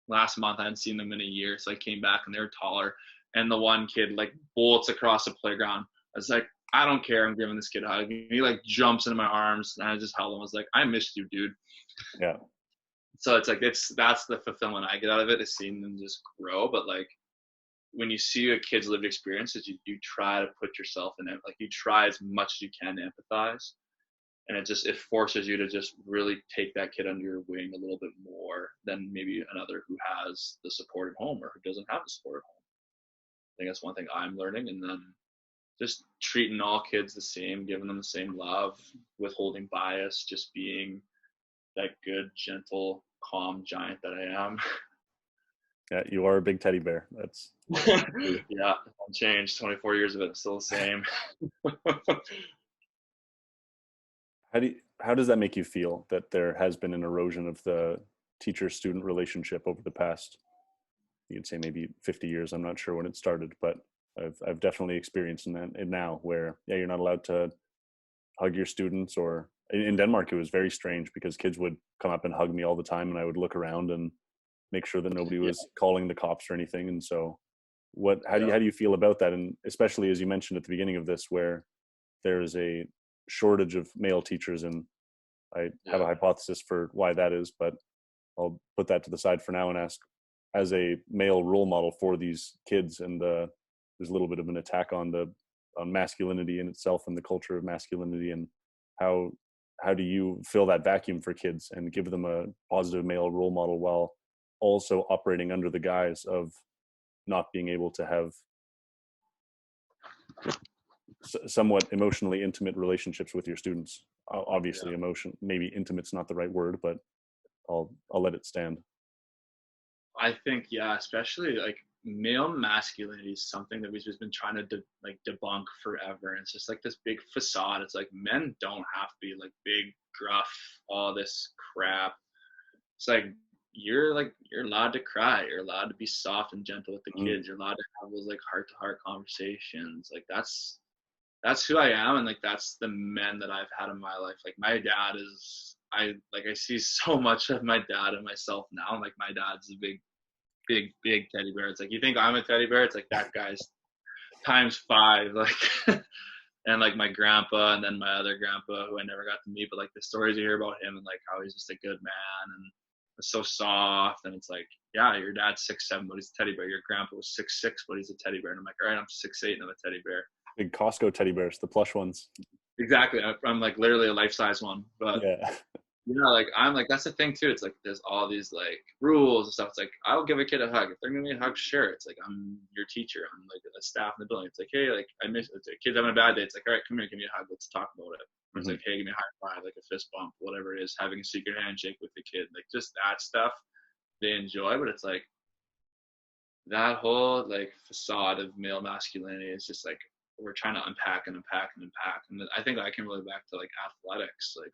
last month. I hadn't seen them in a year. So I came back and they're taller. And the one kid like bolts across the playground. I was like, I don't care. I'm giving this kid a hug. And he like jumps into my arms, and I just held him. I was like, I missed you, dude. Yeah. So it's like, that's the fulfillment I get out of it, is seeing them just grow. But like when you see a kid's lived experiences, you try to put yourself in it. Like you try as much as you can to empathize. And it forces you to just really take that kid under your wing a little bit more than maybe another who has the support at home or who doesn't have the support at home. I think that's one thing I'm learning. And then just treating all kids the same, giving them the same love, withholding bias, just being that good, gentle, calm giant that I am. Yeah, you are a big teddy bear. That's yeah, unchanged. 24 years of it, still the same. How does that make you feel, that there has been an erosion of the teacher-student relationship over the past, you'd say maybe 50 years? I'm not sure when it started, but I've definitely experienced it now, where you're not allowed to hug your students. Or in Denmark it was very strange, because kids would come up and hug me all the time, and I would look around and make sure that nobody was calling the cops or anything. And so how do you feel about that? And especially, as you mentioned at the beginning of this, where there is a shortage of male teachers, and I have a hypothesis for why that is, but I'll put that to the side for now and ask, as a male role model for these kids, and there's a little bit of an attack on masculinity in itself and the culture of masculinity, and how do you fill that vacuum for kids and give them a positive male role model while also operating under the guise of not being able to have somewhat emotionally intimate relationships with your students? Obviously, maybe intimate's not the right word, but I'll let it stand. I think, especially like male masculinity is something that we've just been trying to debunk forever. And it's just like this big facade. It's like, men don't have to be like big, gruff, all this crap. It's like, you're allowed to cry. You're allowed to be soft and gentle with the kids. You're allowed to have those like heart to heart conversations. Like that's who I am. And like, that's the men that I've had in my life. Like my dad is, I see so much of my dad and myself now. Like my dad's a big teddy bear. It's like, you think I'm a teddy bear? It's like that guy's times 5. Like, and like my grandpa, and then my other grandpa who I never got to meet, but like the stories you hear about him and like how he's just a good man and so soft. And it's like, yeah, your dad's 6'7", but he's a teddy bear. Your grandpa was 6'6", but he's a teddy bear. And I'm like, all right, I'm 6'8", and I'm a teddy bear. Big Costco teddy bears, the plush ones. Exactly. I'm like literally a life-size one. But like I'm like, that's the thing too. It's like there's all these like rules and stuff. It's like, I'll give a kid a hug if they're giving me a hug. Sure. It's like, I'm your teacher. I'm like a staff in the building. It's like, hey, like it's like, kid's having a bad day. It's like, all right, come here, give me a hug. Let's talk about it. Or it's like, hey, give me a high five, like a fist bump, whatever it is. Having a secret handshake with the kid, like just that stuff they enjoy. But it's like that whole like facade of male masculinity is just like, we're trying to unpack and unpack and unpack. And I think I can relate back to like athletics. Like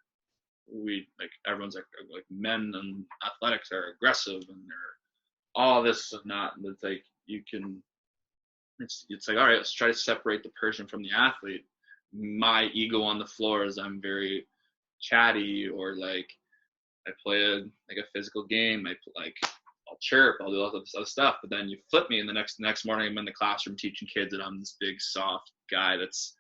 everyone's like men and athletics are aggressive and they're all this and that. And it's like it's like, all right, let's try to separate the person from the athlete. My ego on the floor is I'm very chatty, or like I play a physical game. I'll chirp, I'll do all this other stuff. But then you flip me, and the next morning I'm in the classroom teaching kids, and I'm this big soft guy that's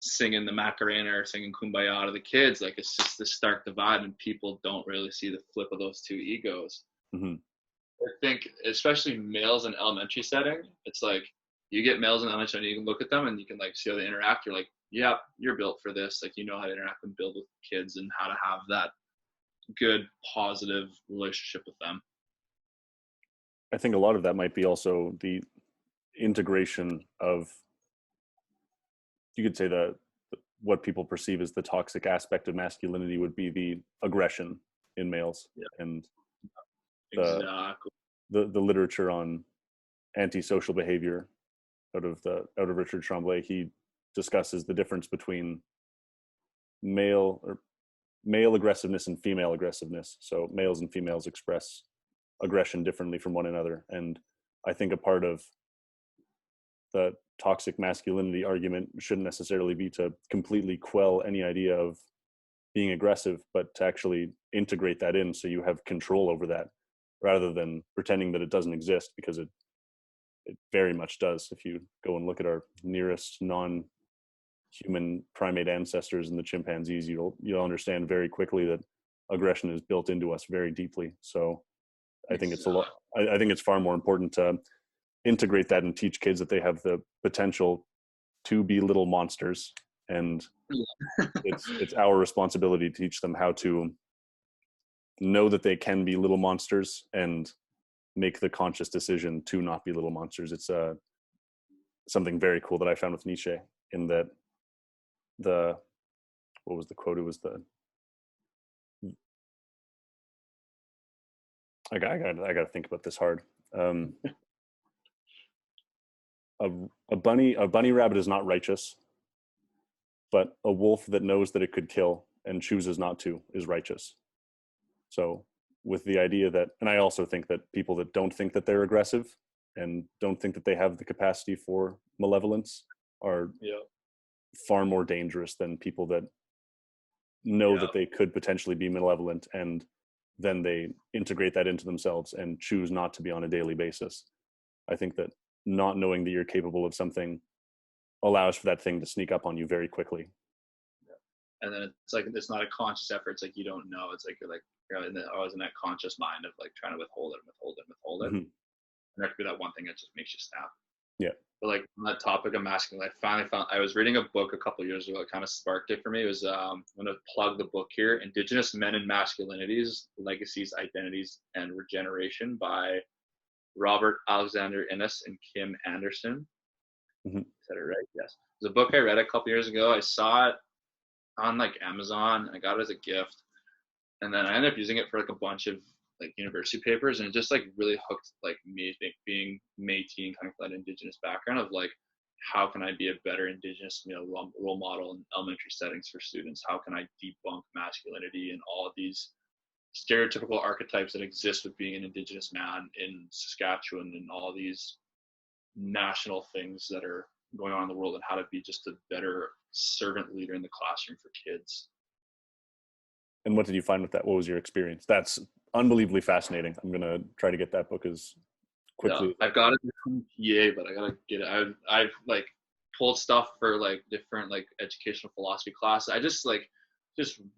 singing the Macarena or singing Kumbaya to the kids. Like, it's just this stark divide, and people don't really see the flip of those two egos. Mm-hmm. I think especially males in elementary setting, it's like you get males in elementary and you can look at them and you can like see how they interact. You're like, yeah, you're built for this. Like, you know how to interact and build with kids and how to have that good, positive relationship with them. I think a lot of that might be also the integration of, you could say what people perceive as the toxic aspect of masculinity would be the aggression in males. Yeah. And exactly. the literature on antisocial behavior out of Richard Tremblay, he discusses the difference between male aggressiveness and female aggressiveness. So males and females express aggression differently from one another. And I think a part of the toxic masculinity argument shouldn't necessarily be to completely quell any idea of being aggressive, but to actually integrate that in so you have control over that, rather than pretending that it doesn't exist, because it very much does. If you go and look at our nearest non-human primate ancestors and the chimpanzees, you'll understand very quickly that aggression is built into us very deeply. So I think it's I think it's far more important to integrate that and teach kids that they have the potential to be little monsters, and it's our responsibility to teach them how to know that they can be little monsters and make the conscious decision to not be little monsters. It's something very cool that I found with Nietzsche, in that what was the quote? It was I got to think about this hard. A bunny rabbit is not righteous, but a wolf that knows that it could kill and chooses not to is righteous. So with the idea that, and I also think that people that don't think that they're aggressive and don't think that they have the capacity for malevolence are far more dangerous than people that know that they could potentially be malevolent, and then they integrate that into themselves and choose not to be on a daily basis. I think that not knowing that you're capable of something allows for that thing to sneak up on you very quickly. And then it's like, it's not a conscious effort. It's like, you don't know. It's like, you're always in that conscious mind of like trying to withhold it. Mm-hmm. And there could be that one thing that just makes you snap. Yeah. But like on that topic of masculinity, I finally found, I was reading a book a couple of years ago that kind of sparked it for me. It was, I'm going to plug the book here, Indigenous Men and Masculinities, Legacies, Identities, and Regeneration, by Robert Alexander Innes and Kim Anderson. Mm-hmm. Is that it right? Yes. It was a book I read a couple years ago. I saw it on like Amazon. I got it as a gift, and then I ended up using it for like a bunch of like university papers, and it just like really hooked like me, being Métis and kind of that Indigenous background of like, how can I be a better Indigenous role model in elementary settings for students? How can I debunk masculinity and all of these stereotypical archetypes that exist with being an Indigenous man in Saskatchewan, and all these national things that are going on in the world, and how to be just a better servant leader in the classroom for kids. And what did you find with that? What was your experience? That's unbelievably fascinating. I'm going to try to get that book as quickly. Yeah, I've got it from PA, but I got to get it. I've like pulled stuff for like different like educational philosophy classes. I just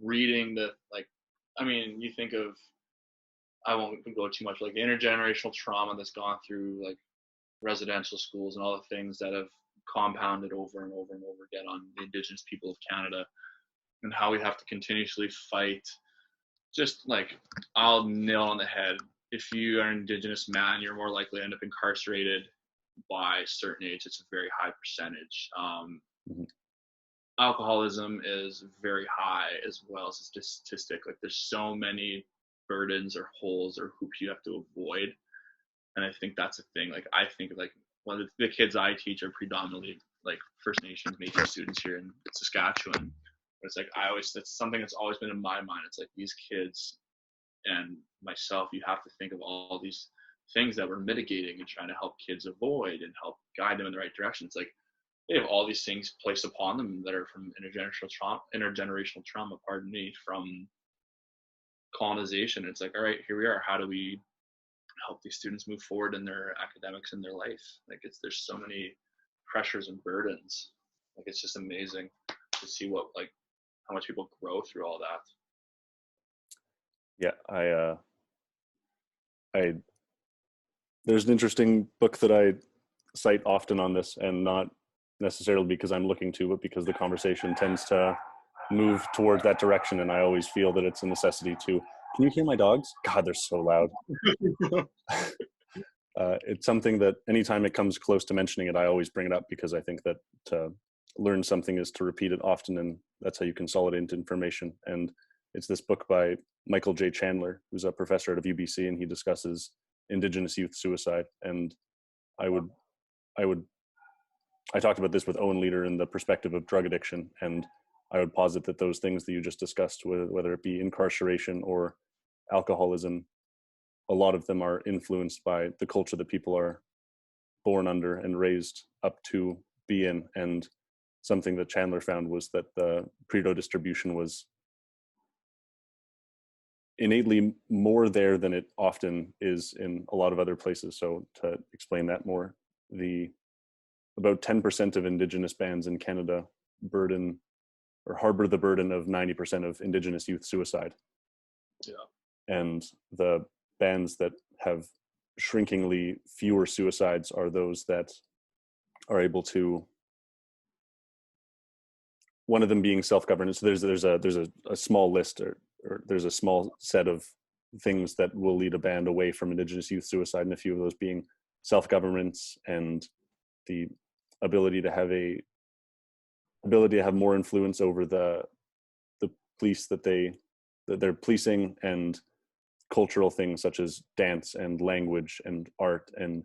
reading the, like, I mean, you think of, I won't go too much, like the intergenerational trauma that's gone through like residential schools and all the things that have compounded over and over and over again on the Indigenous people of Canada, and how we have to continuously fight. Just like, I'll nail on the head, if you are an Indigenous man, you're more likely to end up incarcerated by a certain age. It's a very high percentage. Alcoholism is very high as well as a statistic. Like, there's so many burdens or holes or hoops you have to avoid. And I think that's a thing. Like, I think like, well, the kids I teach are predominantly like First Nations Métis students here in Saskatchewan. It's like that's something that's always been in my mind. It's like these kids and myself, you have to think of all these things that we're mitigating and trying to help kids avoid and help guide them in the right direction. It's like they have all these things placed upon them that are from intergenerational trauma, from colonization. It's like, all right, here we are. How do we help these students move forward in their academics and their life? Like there's so many pressures and burdens. Like it's just amazing to see how much people grow through all that. Yeah, there's an interesting book that I cite often on this, and not necessarily because I'm looking to, but because the conversation tends to move towards that direction, and I always feel that it's a necessity to. Can you hear my dogs? God, they're so loud. It's something that anytime it comes close to mentioning it, I always bring it up, because I think that to learn something is to repeat it often, and that's how you consolidate information. And it's this book by Michael J. Chandler, who's a professor at UBC, and he discusses Indigenous youth suicide. And I talked about this with Owen Leader in the perspective of drug addiction, and I would posit that those things that you just discussed, whether it be incarceration or alcoholism, a lot of them are influenced by the culture that people are born under and raised up to be in. And something that Chandler found was that the Pareto distribution was innately more there than it often is in a lot of other places. So to explain that more, about 10% of Indigenous bands in Canada harbor the burden of 90% of Indigenous youth suicide. Yeah. And the bands that have shrinkingly fewer suicides are those that are able to, one of them being self-governance. So there's a small list, or there's a small set of things that will lead a band away from Indigenous youth suicide, and a few of those being self-governance and the ability to have more influence over the police that they're policing, and cultural things such as dance and language and art. And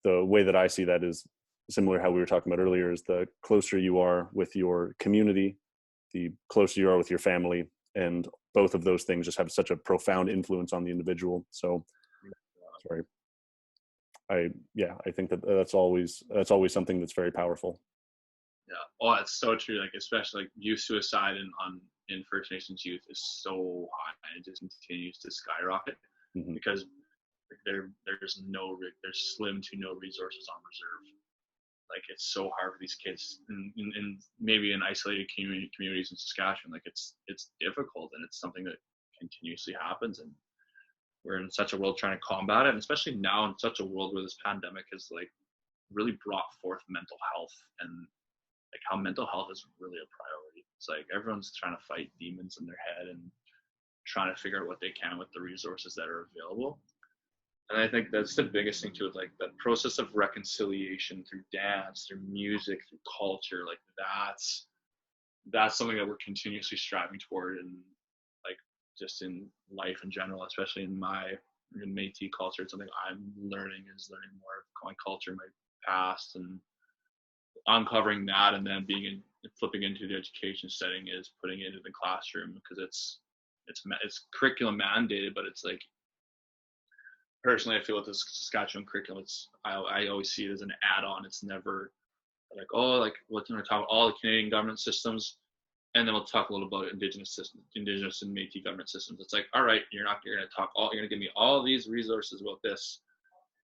the way that I see that is similar how we were talking about earlier, is the closer you are with your community, the closer you are with your family, and both of those things just have such a profound influence on the individual. So sorry. I think that's always something that's very powerful. Yeah. Oh, that's so true. Like, especially like youth suicide in First Nations youth is so high, and it just continues to skyrocket. Mm-hmm. Because there's slim to no resources on reserve. Like, it's so hard for these kids, in maybe in isolated communities in Saskatchewan. Like, it's difficult, and it's something that continuously happens. And we're in such a world trying to combat it, and especially now in such a world where this pandemic has like really brought forth mental health, and like how mental health is really a priority. It's like everyone's trying to fight demons in their head and trying to figure out what they can with the resources that are available. And I think that's the biggest thing too, is like the process of reconciliation through dance, through music, through culture. Like that's something that we're continuously striving toward, and like just in life in general, especially in Métis culture. It's something I'm learning more of my culture, my past, and uncovering that, and then flipping into the education setting is putting it into the classroom, because it's curriculum mandated, but it's like, personally, I feel with the Saskatchewan curriculum, I always see it as an add-on. It's never like, oh, like we're going to talk about all the Canadian government systems, and then we'll talk a little about Indigenous and Métis government systems. It's like, all right, you're going to give me all these resources about this,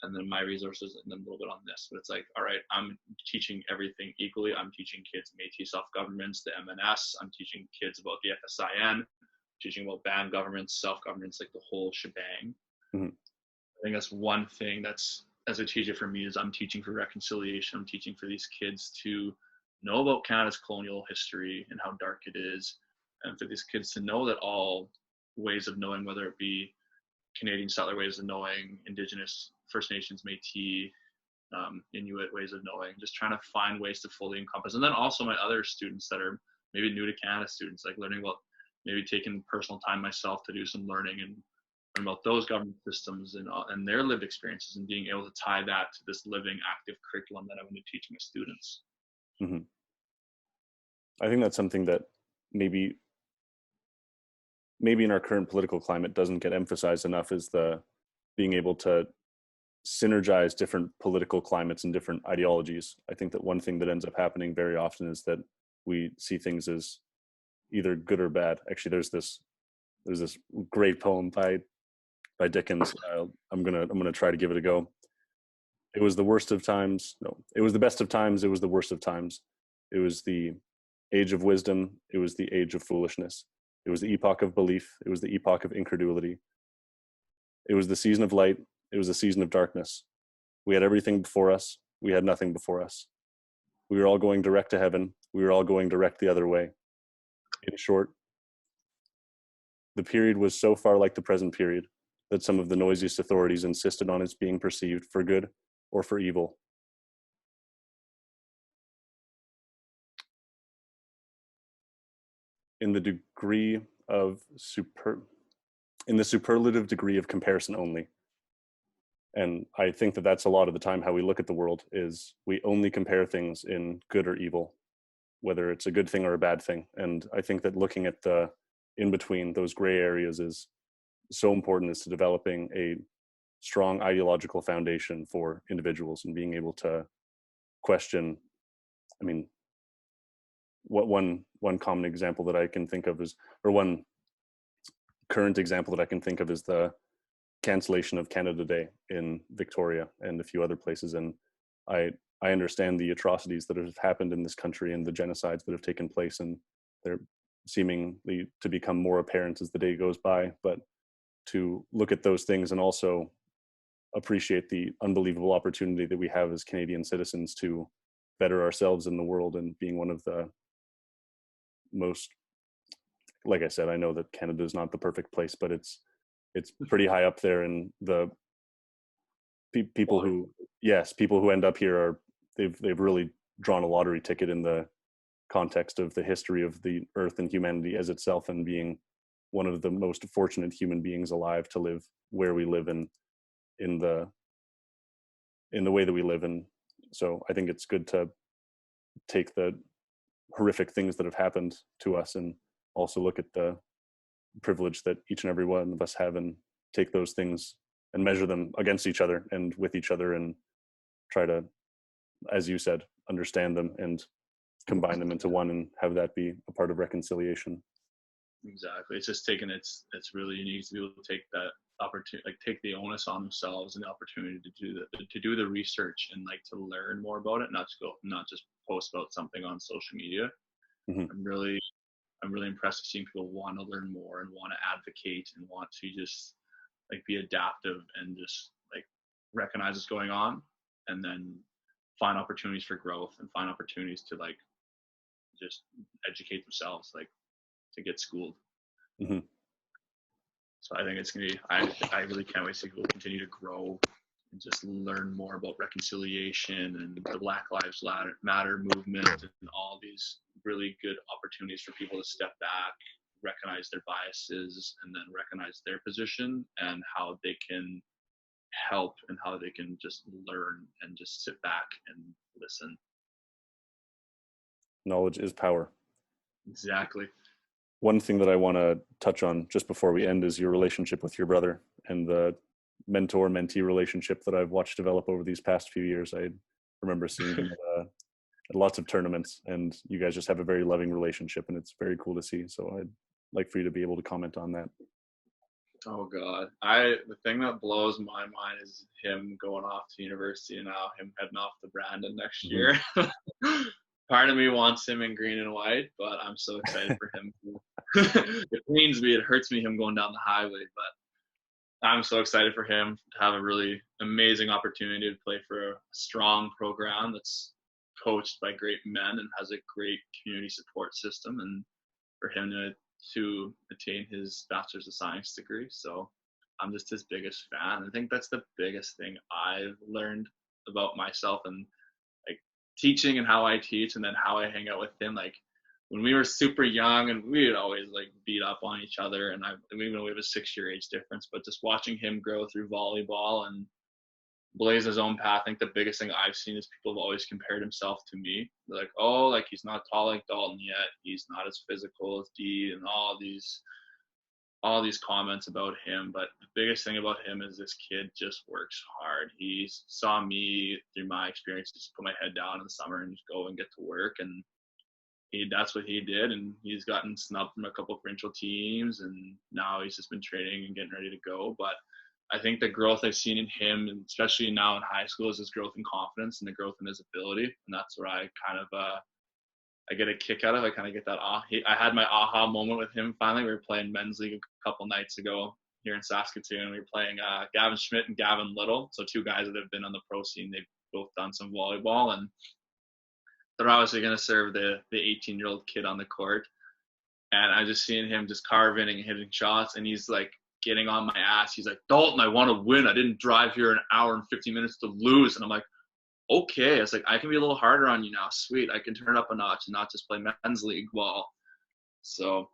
and then my resources, and then a little bit on this. But it's like, all right, I'm teaching everything equally. I'm teaching kids Métis self-governance, the MNS. I'm teaching kids about the FSIN, teaching about band governance, self-governance, like the whole shebang. Mm-hmm. I think that's one thing that's, as a teacher for me, is I'm teaching for reconciliation. I'm teaching for these kids to know about Canada's colonial history and how dark it is, and for these kids to know that all ways of knowing, whether it be Canadian settler ways of knowing, Indigenous, First Nations, Métis, Inuit ways of knowing, just trying to find ways to fully encompass. And then also my other students that are maybe new to Canada students, like learning about, maybe taking personal time myself to do some learning and about those government systems and their lived experiences, and being able to tie that to this living active curriculum that I want to teach my students. Hmm. I think that's something that maybe in our current political climate doesn't get emphasized enough, is the being able to synergize different political climates and different ideologies. I think that one thing that ends up happening very often is that we see things as either good or bad. Actually, there's this great poem by Dickens. I'm gonna try to give it a go. It was the worst of times. No, it was the best of times. It was the worst of times. It was the age of wisdom. It was the age of foolishness. It was the epoch of belief. It was the epoch of incredulity. It was the season of light. It was the season of darkness. We had everything before us. We had nothing before us. We were all going direct to heaven. We were all going direct the other way. In short, the period was so far like the present period that some of the noisiest authorities insisted on its being perceived for good or for evil. In the degree of in the superlative degree of comparison only. And I think that that's a lot of the time how we look at the world, is we only compare things in good or evil, whether it's a good thing or a bad thing. And I think that looking at the in between, those gray areas, is so important as to developing a strong ideological foundation for individuals and being able to question. I mean, what one common example that I can think of is, or one current example that I can think of, is the cancellation of Canada Day in Victoria and a few other places. And I understand the atrocities that have happened in this country and the genocides that have taken place, and they're seemingly to become more apparent as the day goes by. But to look at those things and also appreciate the unbelievable opportunity that we have as Canadian citizens to better ourselves in the world, and being one of the most, like I said, I know that Canada is not the perfect place, but it's pretty high up there. And the people who end up here are, they've really drawn a lottery ticket in the context of the history of the earth and humanity as itself, and being one of the most fortunate human beings alive to live where we live in the way that we live. And so I think it's good to take the horrific things that have happened to us and also look at the privilege that each and every one of us have, and take those things and measure them against each other and with each other, and try to, as you said, understand them and combine them into one, and have that be a part of reconciliation. Exactly. It's just taking it's really unique to be able to take that opportunity, like take the onus on themselves and the opportunity to do the research and like to learn more about it, not just post about something on social media. Mm-hmm. I'm really impressed with seeing people want to learn more and want to advocate and want to just like be adaptive and just like recognize what's going on, and then find opportunities for growth and find opportunities to like just educate themselves, like to get schooled. Mm-hmm. So I think it's gonna be, I really can't wait to see people continue to grow and just learn more about reconciliation and the Black Lives Matter movement, and all these really good opportunities for people to step back, recognize their biases, and then recognize their position and how they can help and how they can just learn and just sit back and listen. Knowledge is power. Exactly. One thing that I want to touch on just before we end is your relationship with your brother, and the mentor-mentee relationship that I've watched develop over these past few years. I remember seeing them at lots of tournaments, and you guys just have a very loving relationship, and it's very cool to see. So I'd like for you to be able to comment on that. Oh God, the thing that blows my mind is him going off to university and now him heading off to Brandon next year. Part of me wants him in green and white, but I'm so excited for him. It pains me, it hurts me him going down the highway, but I'm so excited for him to have a really amazing opportunity to play for a strong program that's coached by great men and has a great community support system, and for him to attain his Bachelor's of Science degree. So I'm just his biggest fan. I think that's the biggest thing I've learned about myself and like teaching and how I teach, and then how I hang out with him. Like when we were super young and we would always like beat up on each other, and even though we have a 6-year age difference, but just watching him grow through volleyball and blaze his own path. I think the biggest thing I've seen is people have always compared himself to me. They're like, oh, like he's not tall like Daulton yet. He's not as physical as D, and all these comments about him. But the biggest thing about him is this kid just works hard. He saw me through my experience just put my head down in the summer and just go and get to work, and that's what he did. And he's gotten snubbed from a couple of provincial teams, and now he's just been training and getting ready to go. But I think the growth I've seen in him, and especially now in high school, is his growth in confidence and the growth in his ability. And that's where I kind of I get a kick out of. I kind of get that I had my aha moment with him finally. We were playing men's league a couple nights ago here in Saskatoon. We were playing Gavin Schmidt and Gavin Little, so two guys that have been on the pro scene. They've both done some volleyball, and they're obviously going to serve the 18-year-old kid on the court. And I just seeing him just carving and hitting shots, and he's like getting on my ass. He's like, Daulton, I want to win. I didn't drive here an hour and 50 minutes to lose. And I'm like, okay. It's like, I can be a little harder on you now. Sweet. I can turn it up a notch and not just play men's league ball. So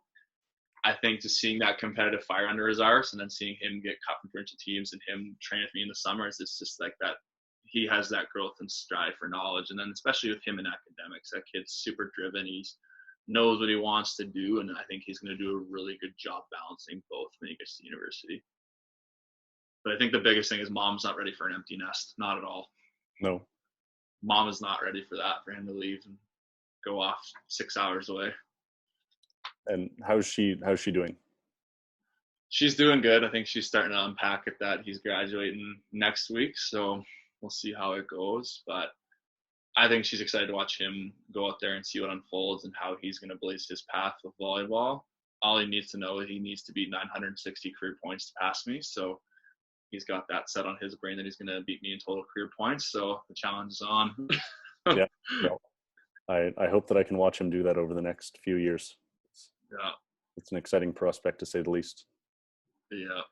I think just seeing that competitive fire under his arse, and then seeing him get cut from provincial teams and him train with me in the summers, it's just like that. He has that growth and strive for knowledge. And then especially with him in academics, that kid's super driven. He knows what he wants to do. And I think he's going to do a really good job balancing both when he gets to university. But I think the biggest thing is mom's not ready for an empty nest. Not at all. No. Mom is not ready for that, for him to leave and go off 6 hours away. And how's she doing? She's doing good. I think she's starting to unpack it that he's graduating next week. So we'll see how it goes. But I think she's excited to watch him go out there and see what unfolds and how he's going to blaze his path with volleyball. All he needs to know is he needs to beat 960 career points to pass me. So he's got that set on his brain that he's going to beat me in total career points. So the challenge is on. Yeah. Well, I hope that I can watch him do that over the next few years. Yeah. It's an exciting prospect, to say the least. Yeah.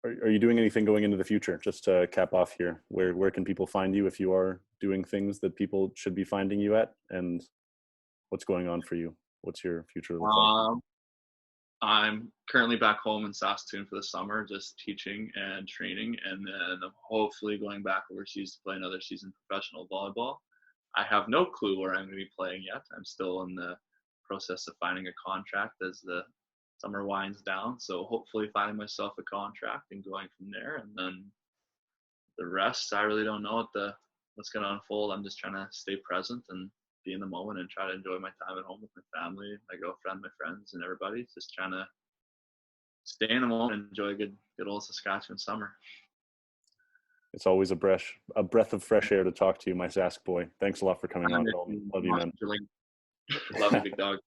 Are you doing anything going into the future? Just to cap off here, where can people find you if you are doing things that people should be finding you at? And what's going on for you? What's your future look like? I'm currently back home in Saskatoon for the summer, just teaching and training, and then I'm hopefully going back overseas to play another season of professional volleyball. I have no clue where I'm going to be playing yet. I'm still in the process of finding a contract as the summer winds down. So hopefully finding myself a contract and going from there. And then the rest, I really don't know what's going to unfold. I'm just trying to stay present and be in the moment and try to enjoy my time at home with my family, my girlfriend, my friends, and everybody. Just trying to stay in the moment and enjoy a good old Saskatchewan summer. It's always a breath of fresh air to talk to you, my Sask boy. Thanks a lot for coming on. Love you, man. Love you, big dog.